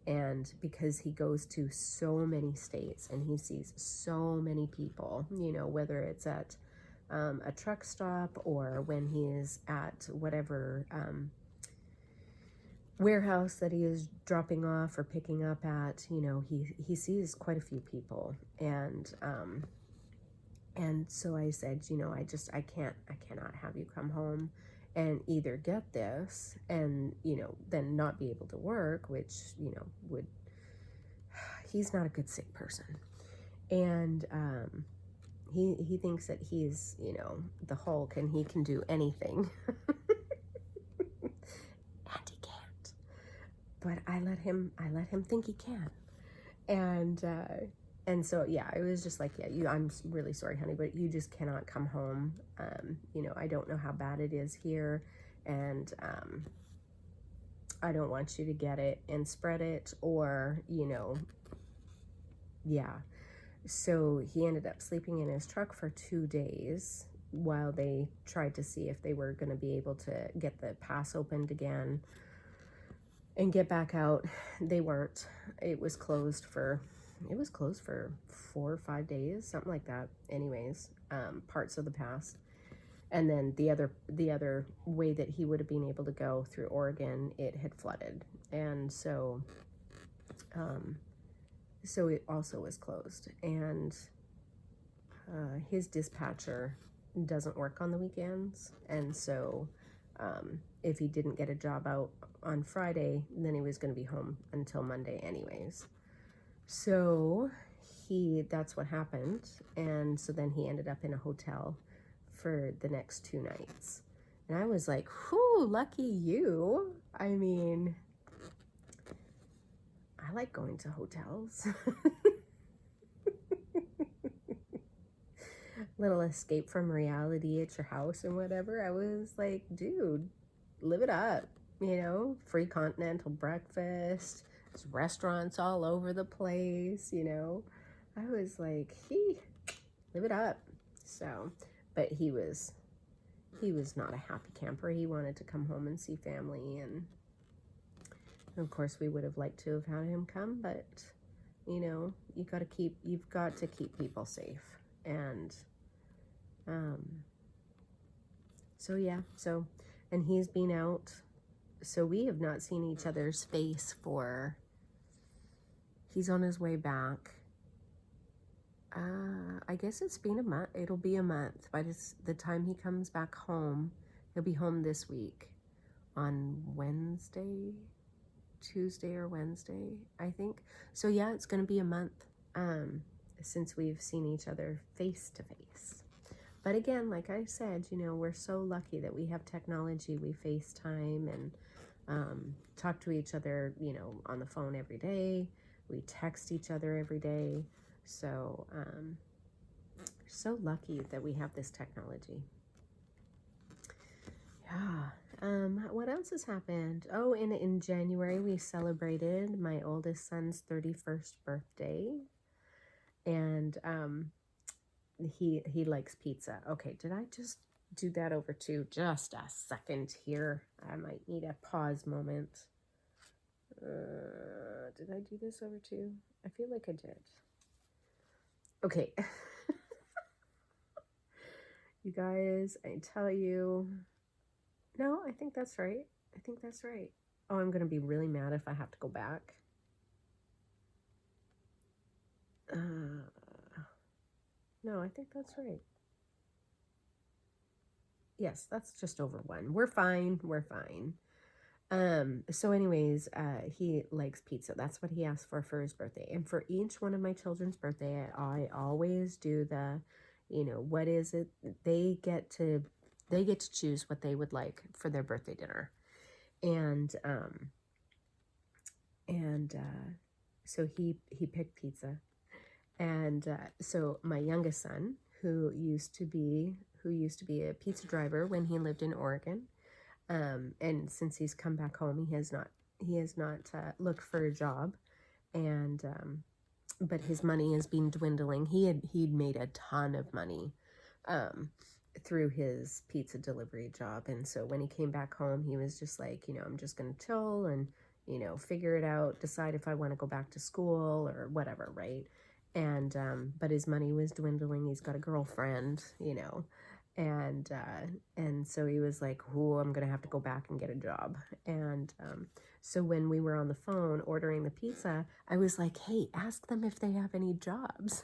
And because he goes to so many states and he sees so many people, you know, whether it's at a truck stop or when he is at whatever warehouse that he is dropping off or picking up at, you know, he sees quite a few people. And so I said, you know, I cannot have you come home and either get this and, you know, then not be able to work, which, you know, he's not a good sick person. And he thinks that he's, you know, the Hulk and he can do anything. And he can't. But I let him think he can. And so, yeah, it was just like, yeah, I'm really sorry, honey, but you just cannot come home. You know, I don't know how bad it is here, and I don't want you to get it and spread it, or, you know, yeah. So he ended up sleeping in his truck for 2 days while they tried to see if they were going to be able to get the pass opened again and get back out. They weren't. It was closed for 4 or 5 days, something like that. Anyways, parts of the pass. And then the other way that he would have been able to go through Oregon, it had flooded. And so it also was closed. And his dispatcher doesn't work on the weekends. And so if he didn't get a job out on Friday, then he was going to be home until Monday anyways. So that's what happened. And so then he ended up in a hotel for the next 2 nights. And I was like, whew, lucky you. I mean, I like going to hotels. Little escape from reality at your house and whatever. I was like, dude, live it up. You know, free continental breakfast. There's restaurants all over the place, you know. I was like, live it up. So, but he was not a happy camper. He wanted to come home and see family, and of course we would have liked to have had him come, but you know, you've got to keep people safe. And so yeah, and he's been out, so we have not seen each other's face he's on his way back. I guess it's been a month. It'll be a month by the time he comes back home. He'll be home this week on Tuesday or Wednesday, I think. So yeah, it's going to be a month since we've seen each other face to face. But again, like I said, you know, we're so lucky that we have technology. We FaceTime and talk to each other, you know, on the phone every day. We text each other every day. So, so lucky that we have this technology. Yeah. What else has happened? Oh, in January, we celebrated my oldest son's 31st birthday. And he likes pizza. Okay, did I just do that over to just a second here? I might need a pause moment. Did I do this over to? I feel like I did. Okay. You guys, I tell you. No, I think that's right. I think that's right. Oh, I'm going to be really mad if I have to go back. No, I think that's right. Yes, that's just over 1. We're fine. We're fine. So anyways, he likes pizza. That's what he asked for his birthday. And for each one of my children's birthday, I always do the, you know, what is it? They get to choose what they would like for their birthday dinner. And so he picked pizza. And so my youngest son, who used to be a pizza driver when he lived in Oregon, and since he's come back home, he has not looked for a job, and but his money has been dwindling. He'd made a ton of money through his pizza delivery job, and so when he came back home, he was just like, you know, I'm just gonna chill and, you know, figure it out, decide if I want to go back to school or whatever, right? And but his money was dwindling. He's got a girlfriend, you know, and so he was like, "Oh, I'm gonna have to go back and get a job." And so when we were on the phone ordering the pizza, I was like, "Hey, ask them if they have any jobs."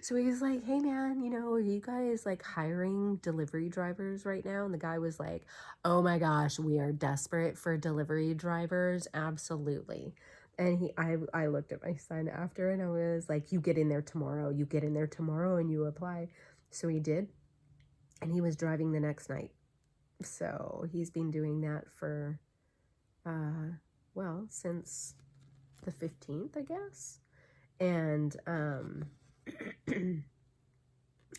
So he was like, "Hey man, you know, are you guys like hiring delivery drivers right now?" And the guy was like, "Oh my gosh, we are desperate for delivery drivers, absolutely." And I looked at my son after, and I was like, "You get in there tomorrow. You get in there tomorrow and you apply." So he did, and he was driving the next night. So he's been doing that for, well, since the 15th, I guess. And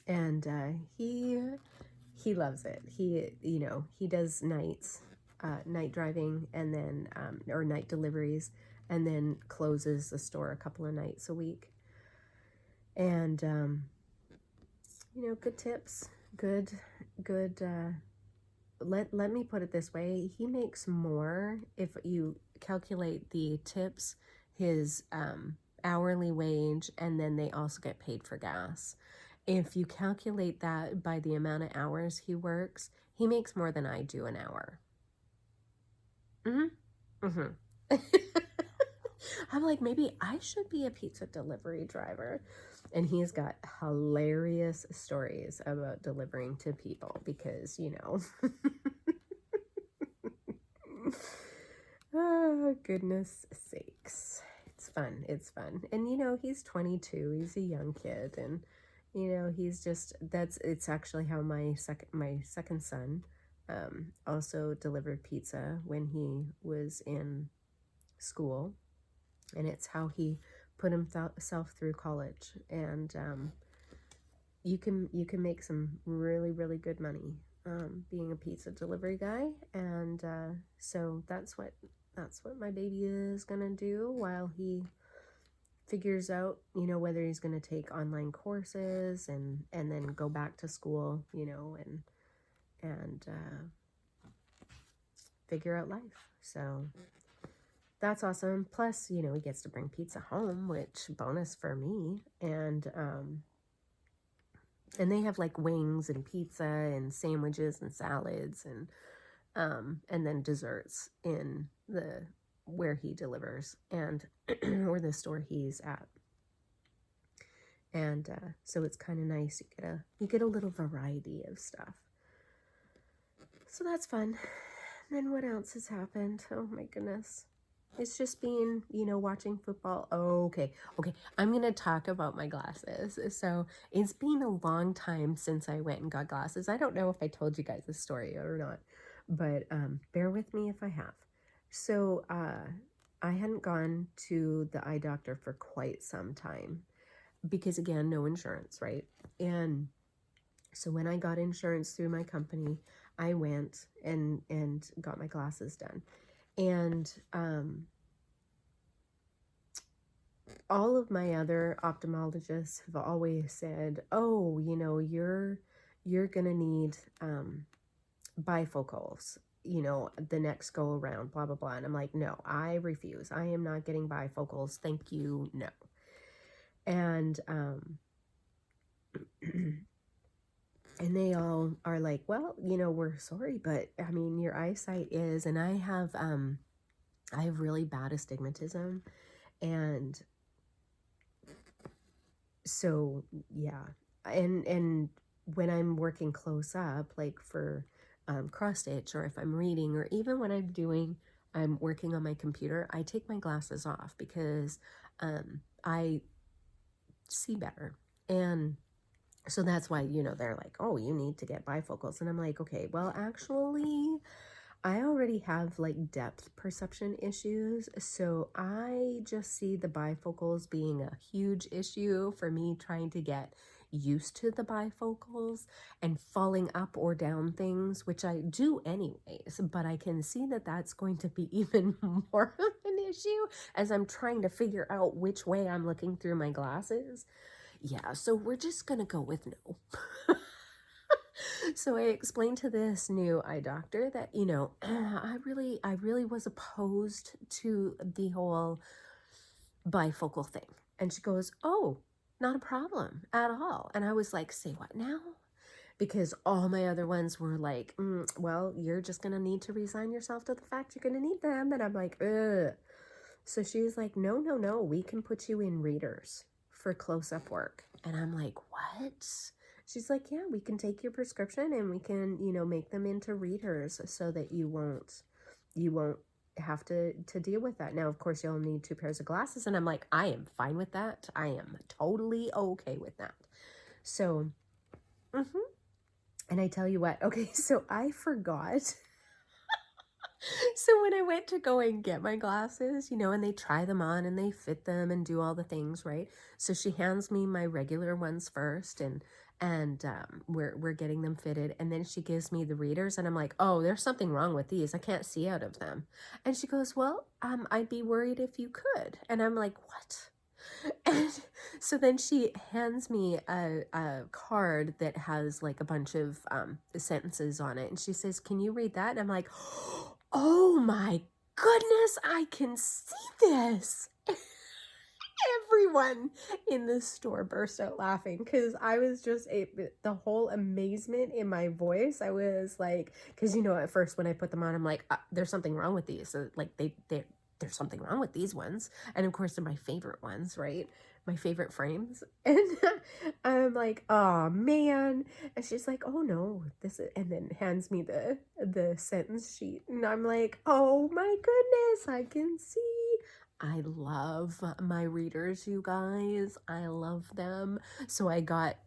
and he loves it. He, you know, he does night driving, and then or night deliveries, and then closes the store a couple of nights a week. And you know, good tips, good let me put it this way, he makes more if you calculate the tips, his hourly wage, and then they also get paid for gas. If you calculate that by the amount of hours he works, he makes more than I do an hour. I'm like, maybe I should be a pizza delivery driver. And he's got hilarious stories about delivering to people because, you know. Oh, goodness sakes. It's fun. It's fun. And, you know, he's 22. He's a young kid. And, you know, he's just, it's actually how my second son also delivered pizza when he was in school. And it's how he put himself through college. And you can make some really, really good money being a pizza delivery guy. And so that's what my baby is gonna do while he figures out, you know, whether he's gonna take online courses and then go back to school, you know, and figure out life. So that's awesome. Plus, you know, he gets to bring pizza home, which bonus for me. And they have like wings and pizza and sandwiches and salads and then desserts in the where he delivers and or the store he's at. And so it's kind of nice. You get a little variety of stuff. So that's fun. And then what else has happened? Oh my goodness. It's just been, you know, watching football. Oh, okay. I'm going to talk about my glasses. So it's been a long time since I went and got glasses. I don't know if I told you guys this story or not, but bear with me if I have. So I hadn't gone to the eye doctor for quite some time because, again, no insurance, right? And so when I got insurance through my company, I went and got my glasses done. And all of my other ophthalmologists have always said, oh, you know, you're going to need bifocals, you know, the next go around, blah, blah, blah. And I'm like, no, I refuse. I am not getting bifocals. Thank you. No. And and they all are like, well, you know, we're sorry, but I mean, your eyesight is, and I have really bad astigmatism. And so, yeah. And when I'm working close up, like for cross stitch, or if I'm reading, or even when I'm working on my computer, I take my glasses off because I see better. And so that's why, you know, they're like, oh, you need to get bifocals. And I'm like, okay, well, actually, I already have like depth perception issues. So I just see the bifocals being a huge issue for me trying to get used to the bifocals and falling up or down things, which I do anyways, but I can see that that's going to be even more of an issue as I'm trying to figure out which way I'm looking through my glasses. Yeah, so we're just gonna go with no. So I explained to this new eye doctor that, you know, I really was opposed to the whole bifocal thing. And she goes, oh, not a problem at all. And I was like, say what now? Because all my other ones were like, well, you're just going to need to resign yourself to the fact you're going to need them. And I'm like, ugh. So she's like, no, we can put you in readers for close-up work. And I'm like, what? She's like, yeah, we can take your prescription and we can, you know, make them into readers so that you won't have to deal with that. Now, of course, you'll need 2 pairs of glasses. And I'm like, I am fine with that. I am totally okay with that. So, and I tell you what, okay, so I forgot. So when I went to go and get my glasses, you know, and they try them on and they fit them and do all the things, right? So she hands me my regular ones first, and we're getting them fitted, and then she gives me the readers, and I'm like, oh, there's something wrong with these. I can't see out of them. And she goes, well, I'd be worried if you could. And I'm like, what? And so then she hands me a card that has like a bunch of sentences on it. And she says, can you read that? And I'm like, oh my goodness, I can see this. Everyone in the store burst out laughing because I was just the whole amazement in my voice. I was like, because, you know, at first when I put them on, I'm like, there's something wrong with these. So, like, there's something wrong with these ones. And of course, they're my favorite ones, right? My favorite frames. And I'm like, oh man. And she's like, oh no, this is, and then hands me the sentence sheet. And I'm like, oh my goodness, I can see. I love my readers, you guys. I love them. So I got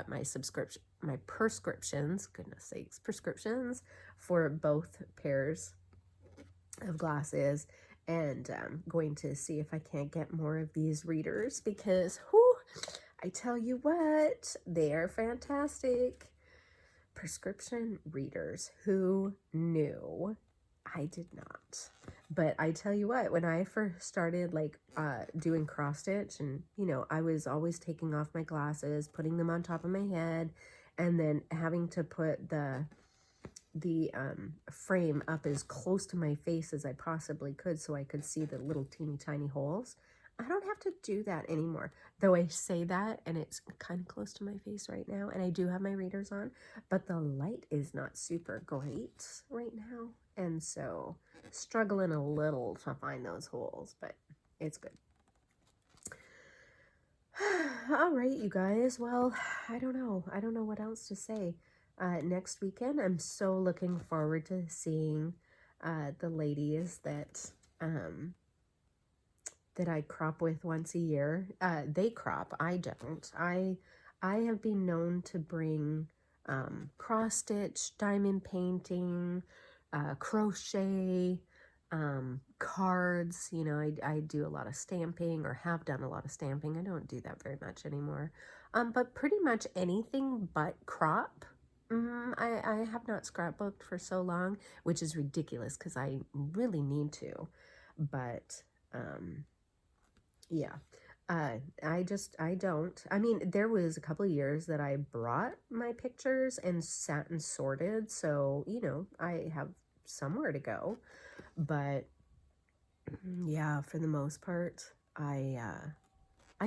my prescriptions, goodness sakes, prescriptions for both pairs of glasses. And I'm going to see if I can't get more of these readers because, whew, I tell you what, they are fantastic. Prescription readers. Who knew? I did not. But I tell you what, when I first started like doing cross stitch, and you know, I was always taking off my glasses, putting them on top of my head, and then having to put the the frame up as close to my face as I possibly could so I could see the little teeny tiny holes. I don't have to do that anymore. Though I say that and it's kind of close to my face right now, and I do have my readers on, but the light is not super great right now. And so struggling a little to find those holes, but it's good. All right, you guys. Well, I don't know. I don't know what else to say. Next weekend, I'm so looking forward to seeing the ladies that that I crop with once a year. They crop. I don't. I have been known to bring cross stitch, diamond painting, crochet, cards. You know, I do a lot of stamping, or have done a lot of stamping. I don't do that very much anymore. But pretty much anything but crop. I have not scrapbooked for so long, which is ridiculous because I really need to. But yeah. I don't. I mean, there was a couple of years that I brought my pictures and sat and sorted. So, you know, I have somewhere to go. But yeah, for the most part, I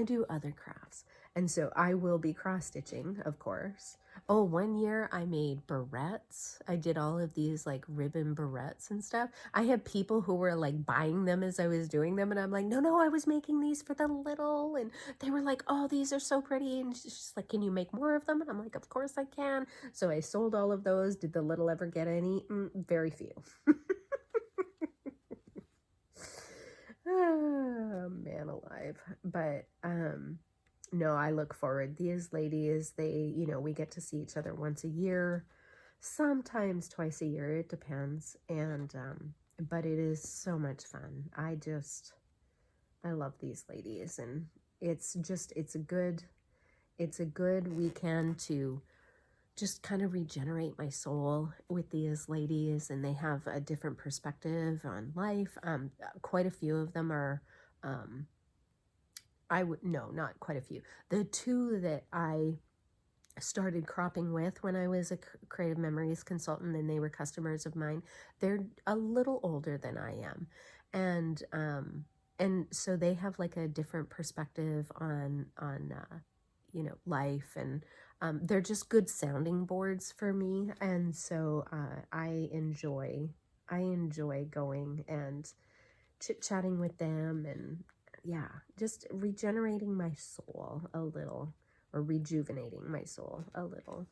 do other crafts. And so I will be cross stitching, of course. Oh, one year I made barrettes. I did all of these like ribbon barrettes and stuff. I had people who were like buying them as I was doing them. And I'm like, no, I was making these for the little. And they were like, oh, these are so pretty. And she's like, can you make more of them? And I'm like, of course I can. So I sold all of those. Did the little ever get any? Very few. Oh, man alive. But no, I look forward. These ladies, they, you know, we get to see each other once a year, sometimes twice a year, it depends. And but it is so much fun. I love these ladies, and it's a good weekend to just kind of regenerate my soul with these ladies, and they have a different perspective on life. Quite a few of them are, no, not quite a few. The two that I started cropping with when I was a creative memories consultant and they were customers of mine, they're a little older than I am. And so they have like a different perspective on you know, life, and they're just good sounding boards for me. And so I enjoy going and chit-chatting with them, and yeah, just regenerating my soul a little, or rejuvenating my soul a little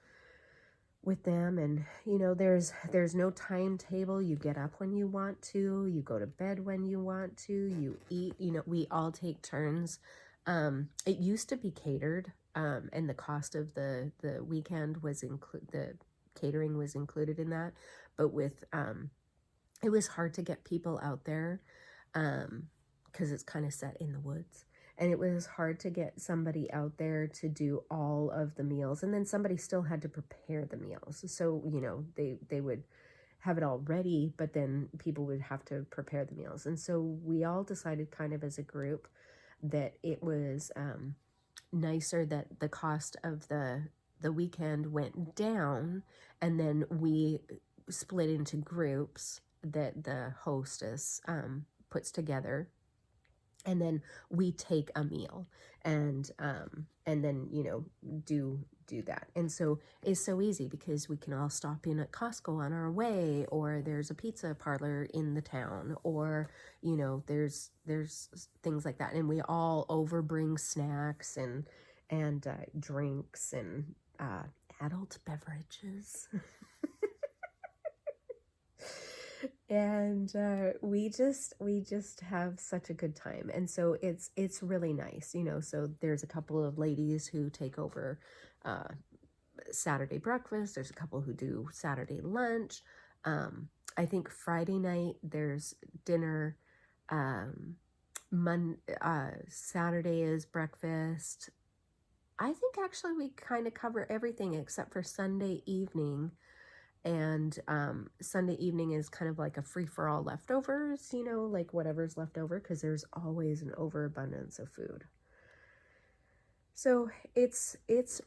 with them. And you know, there's no timetable. You get up when you want to, you go to bed when you want to, you eat, you know, we all take turns. It used to be catered, and the cost of the weekend was the catering was included in that. But with it was hard to get people out there, because it's kind of set in the woods, and it was hard to get somebody out there to do all of the meals, and then somebody still had to prepare the meals. So you know, they would have it all ready, but then people would have to prepare the meals. And so we all decided kind of as a group that it was nicer that the cost of the weekend went down, and then we split into groups that the hostess puts together, and then we take a meal, and then, you know, do that. And so it's so easy because we can all stop in at Costco on our way, or there's a pizza parlor in the town, or you know, there's things like that, and we all overbring snacks and drinks and adult beverages. And we just have such a good time. And so it's really nice, you know. So there's a couple of ladies who take over Saturday breakfast. There's a couple who do Saturday lunch. I think Friday night there's dinner. Saturday is breakfast. I think actually we kind of cover everything except for Sunday evening. And Sunday evening is kind of like a free-for-all leftovers, you know, like whatever's left over, because there's always an overabundance of food. So it's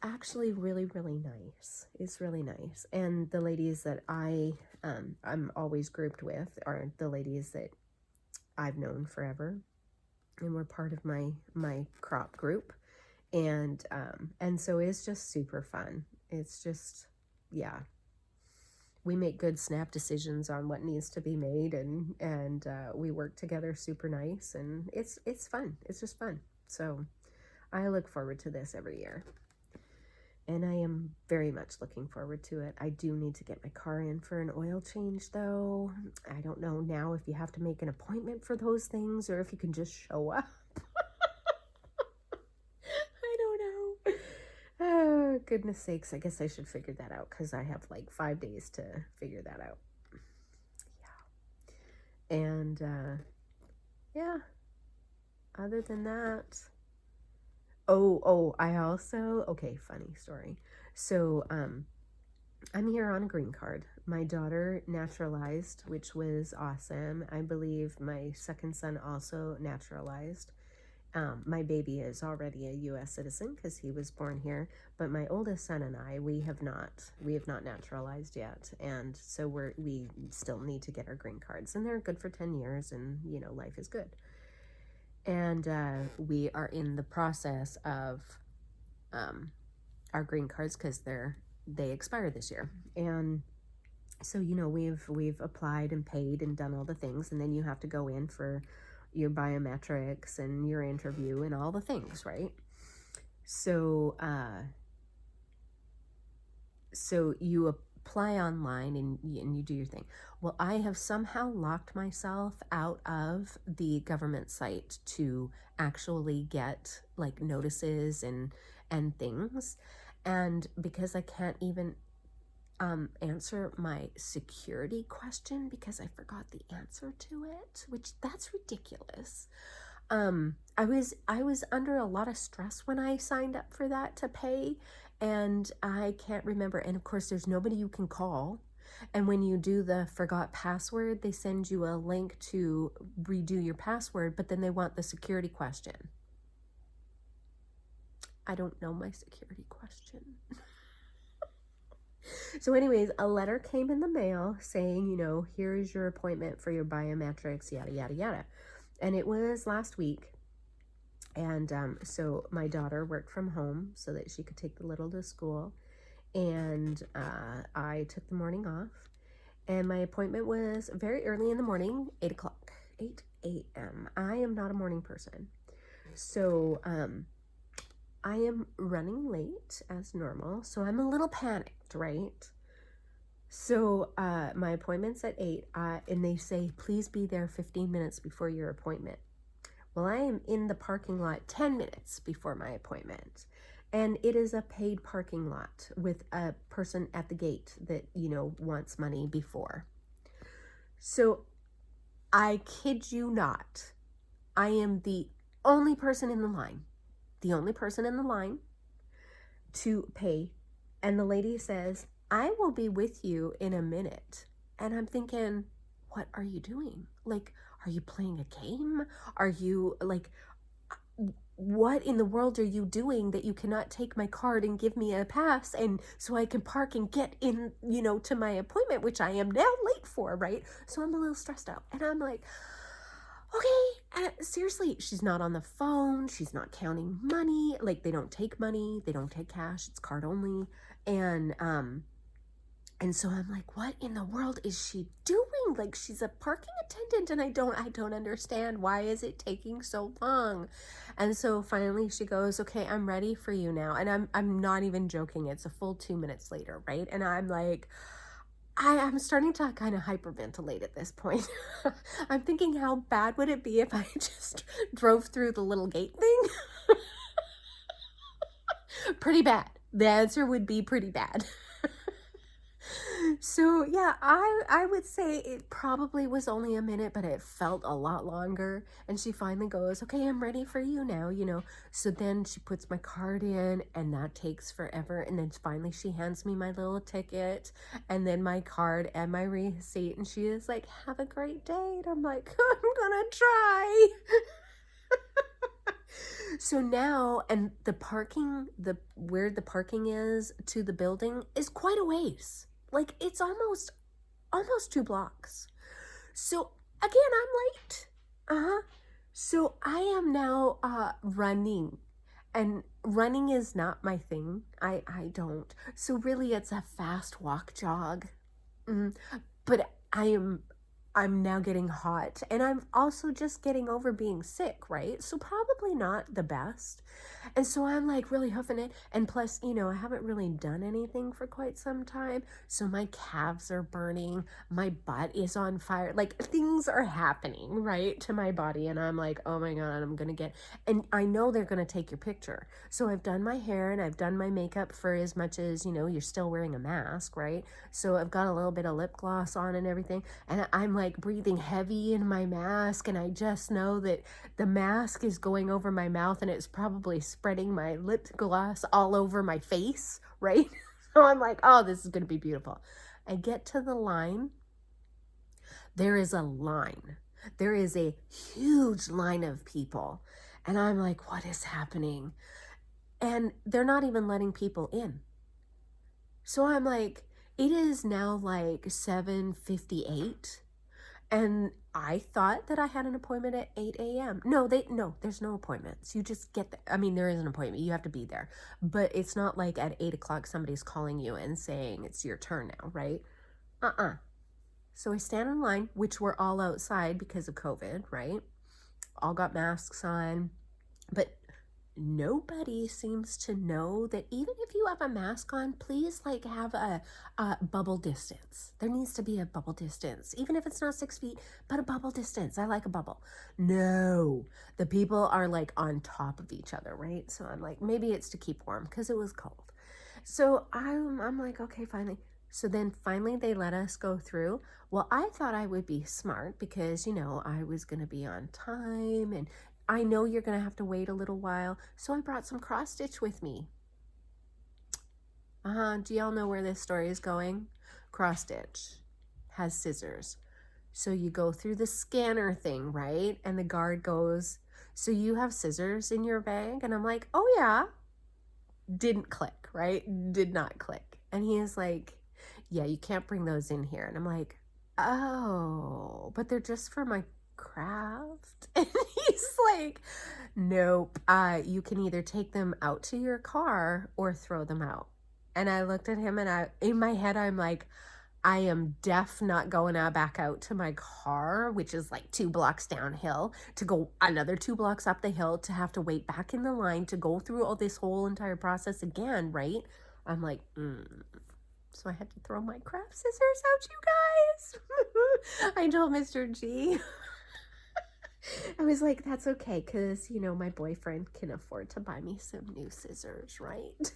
actually really, really nice. It's really nice. And the ladies that I'm always grouped with are the ladies that I've known forever, and we're part of my crop group. And so it's just super fun. It's just, yeah, we make good snap decisions on what needs to be made, and we work together super nice, and it's fun. It's just fun. So I look forward to this every year, and I am very much looking forward to it. I do need to get my car in for an oil change, though. I don't know now if you have to make an appointment for those things or if you can just show up. I don't know. Oh, goodness sakes. I guess I should figure that out because I have like 5 days to figure that out. Yeah. And, yeah. Other than that, I also, okay, funny story. So, I'm here on a green card. My daughter naturalized, which was awesome. I believe my second son also naturalized. My baby is already a U.S. citizen because he was born here, but my oldest son and I, we have not naturalized yet, and so we still need to get our green cards, and they're good for 10 years, and life is good. And we are in the process of our green cards because they expire this year, and so we've applied and paid and done all the things, and then you have to go in for your biometrics and your interview and all the things, right? So so you apply online and you do your thing. Well, I have somehow locked myself out of the government site to actually get like notices and things, and because I can't even answer my security question because I forgot the answer to it, which that's ridiculous. I was under a lot of stress when I signed up for that to pay, and I can't remember. And of course, there's nobody you can call. And when you do the forgot password, they send you a link to redo your password, but then they want the security question. I don't know my security question. So anyways, a letter came in the mail saying, here is your appointment for your biometrics, yada, yada, yada. And it was last week. And so my daughter worked from home so that she could take the little to school. And I took the morning off. And my appointment was very early in the morning, 8 o'clock, 8 a.m. I am not a morning person. So I am running late as normal, so I'm a little panicked, right? So my appointment's at 8, and they say, please be there 15 minutes before your appointment. Well, I am in the parking lot 10 minutes before my appointment, and it is a paid parking lot with a person at the gate that, wants money before. So I kid you not, I am the only person in the line. To pay, and the lady says, I will be with you in a minute. And I'm thinking, what are you doing? Like, are you playing a game? Are you like, what in the world are you doing that you cannot take my card and give me a pass and so I can park and get in, to my appointment, which I am now late for, right? So I'm a little stressed out, and I'm like, okay, seriously, she's not on the phone. She's not counting money. Like, they don't take money. They don't take cash. It's card only. And so I'm like, what in the world is she doing? Like, she's a parking attendant, and I don't understand. Why is it taking so long? And so finally she goes, okay, I'm ready for you now. And I'm not even joking. It's a full 2 minutes later, right? And I'm like, I'm starting to kind of hyperventilate at this point. I'm thinking, how bad would it be if I just drove through the little gate thing? Pretty bad. The answer would be pretty bad. So yeah, I would say it probably was only a minute, but it felt a lot longer. And she finally goes, okay, I'm ready for you now, So then she puts my card in, and that takes forever. And then finally she hands me my little ticket and then my card and my receipt. And she is like, have a great day. And I'm like, I'm gonna try. So now, and the parking, where the parking is to the building is quite a ways. Like it's almost 2 blocks. So again, I'm late. Uh-huh. So I am now running. And running is not my thing. I don't. So really it's a fast walk jog. But I'm now getting hot, and I'm also just getting over being sick, right? So probably not the best. And so I'm like really hoofing it. And plus, I haven't really done anything for quite some time. So my calves are burning. My butt is on fire. Like things are happening, right, to my body. And I'm like, oh my God, I'm going to get, and I know they're going to take your picture. So I've done my hair and I've done my makeup for as much as, you're still wearing a mask, right? So I've got a little bit of lip gloss on and everything. And I'm like breathing heavy in my mask. And I just know that the mask is going over my mouth and it's probably spreading my lip gloss all over my face, right? So I'm like, oh, this is going to be beautiful. I get to the line. There is a line. There is a huge line of people. And I'm like, what is happening? And they're not even letting people in. So I'm like, it is now like 7:58. And I thought that I had an appointment at 8 a.m. No, there's no appointments. You just get there. I mean, there is an appointment. You have to be there. But it's not like at 8 o'clock somebody's calling you and saying it's your turn now, right? So I stand in line, which we're all outside because of COVID, right? All got masks on. But nobody seems to know that even if you have a mask on, please have a bubble distance. There needs to be a bubble distance, even if it's not 6 feet, but a bubble distance. I like a bubble. No, the people are like on top of each other, right? So I'm like, maybe it's to keep warm because it was cold. So I'm like, okay, finally. So then finally they let us go through. Well, I thought I would be smart because, I was going to be on time and I know you're going to have to wait a little while. So I brought some cross stitch with me. Do y'all know where this story is going? Cross stitch has scissors. So you go through the scanner thing, right? And the guard goes, so you have scissors in your bag? And I'm like, oh yeah. Didn't click, right? Did not click. And he is like, yeah, you can't bring those in here. And I'm like, oh, but they're just for my craft. And he's like, nope, you can either take them out to your car or throw them out. And I looked at him and in my head, I'm like, I am not going back out to my car, which is like 2 blocks downhill, to go another 2 blocks up the hill, to have to wait back in the line, to go through all this whole entire process again, right? I'm like, So I had to throw my craft scissors out, you guys. I told Mr. G. I was like, that's okay, because, my boyfriend can afford to buy me some new scissors, right?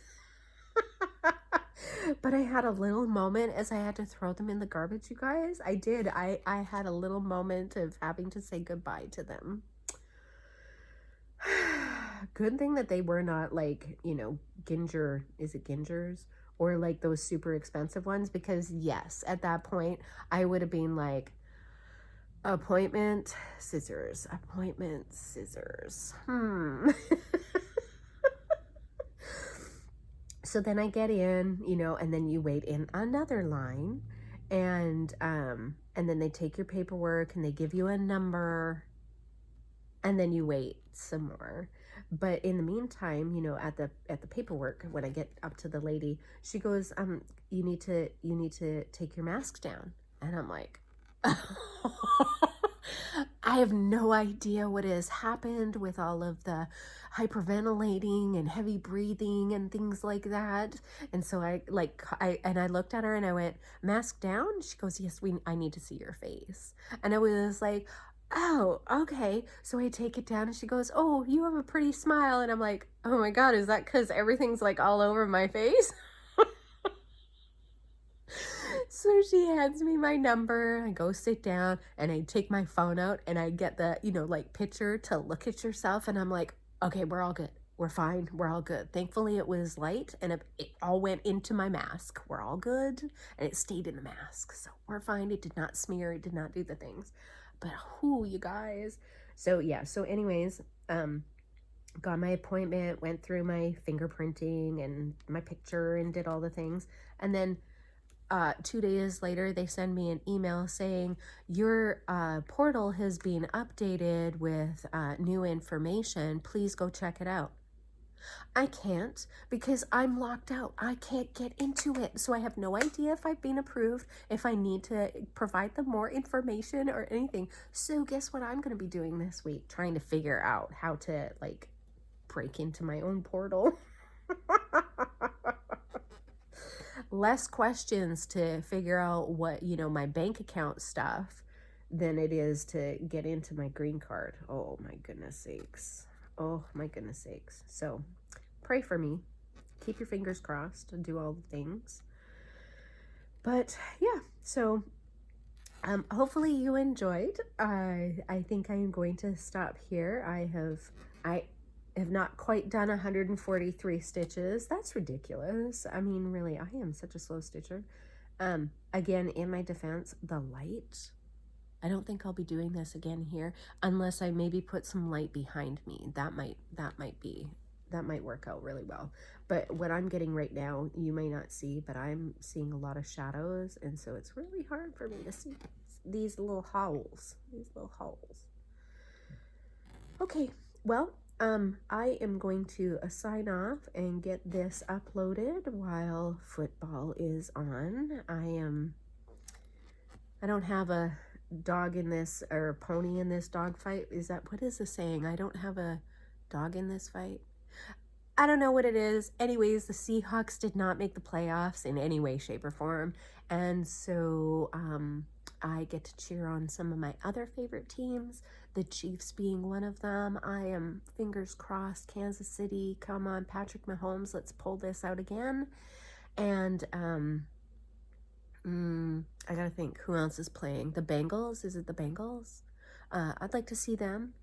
But I had a little moment as I had to throw them in the garbage, you guys. I did. I had a little moment of having to say goodbye to them. Good thing that they were not ginger, is it gingers? Or like those super expensive ones, because yes, at that point, I would have been like, appointment, scissors, appointment, scissors. So then I get in, and then you wait in another line, and then they take your paperwork and they give you a number, and then you wait some more. But in the meantime, at the paperwork, when I get up to the lady, she goes, you need to take your mask down. And I'm like, I have no idea what has happened with all of the hyperventilating and heavy breathing and things like that. And so I looked at her and I went, mask down? She goes, yes, I need to see your face. And I was like, oh, okay. So I take it down and she goes, oh, you have a pretty smile. And I'm like, oh my God, is that because everything's like all over my face? So she hands me my number. I go sit down and I take my phone out and I get the, picture to look at yourself. And I'm like, okay, we're all good. We're fine. We're all good. Thankfully, it was light and it all went into my mask. We're all good. And it stayed in the mask. So we're fine. It did not smear. It did not do the things. But whoo, you guys. So yeah. So anyways, got my appointment, went through my fingerprinting and my picture and did all the things. And then 2 days later, they send me an email saying your portal has been updated with new information. Please go check it out. I can't because I'm locked out. I can't get into it. So I have no idea if I've been approved, if I need to provide them more information or anything. So guess what I'm going to be doing this week? Trying to figure out how to like break into my own portal. Less questions to figure out what, my bank account stuff than it is to get into my green card. Oh my goodness sakes. Oh my goodness sakes. So pray for me. Keep your fingers crossed and do all the things. But yeah, so hopefully you enjoyed. I think I am going to stop here. I have not quite done 143 stitches. That's ridiculous. I mean, really, I am such a slow stitcher. Again, in my defense, the light. I don't think I'll be doing this again here unless I maybe put some light behind me. That might work out really well. But what I'm getting right now, you may not see, but I'm seeing a lot of shadows, and so it's really hard for me to see these little holes. Okay, well, I am going to sign off and get this uploaded while football is on. I don't have a dog in this, or a pony in this dog fight. What is the saying? I don't have a dog in this fight. I don't know what it is. Anyways, the Seahawks did not make the playoffs in any way, shape, or form. And so I get to cheer on some of my other favorite teams, the Chiefs being one of them. I am fingers crossed. Kansas City, come on, Patrick Mahomes, let's pull this out again. And I gotta think, who else is playing? The Bengals? Is it the Bengals? I'd like to see them.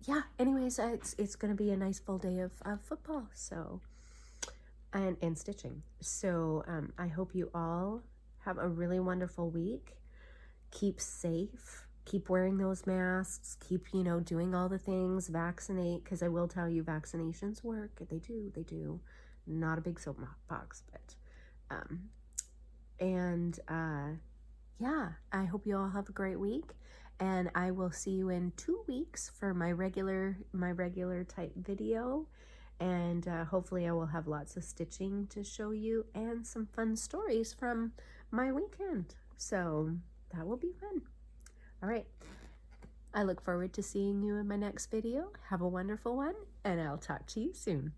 Yeah, anyways, it's gonna be a nice full day of football, so and stitching. So I hope you all have a really wonderful week. Keep safe, keep wearing those masks, keep doing all the things, vaccinate, because I will tell you, vaccinations work. They do. Not a big soapbox, but yeah, I hope you all have a great week, and I will see you in 2 weeks for my regular type video. And hopefully I will have lots of stitching to show you and some fun stories from my weekend. So that will be fun. All right. I look forward to seeing you in my next video. Have a wonderful one, and I'll talk to you soon.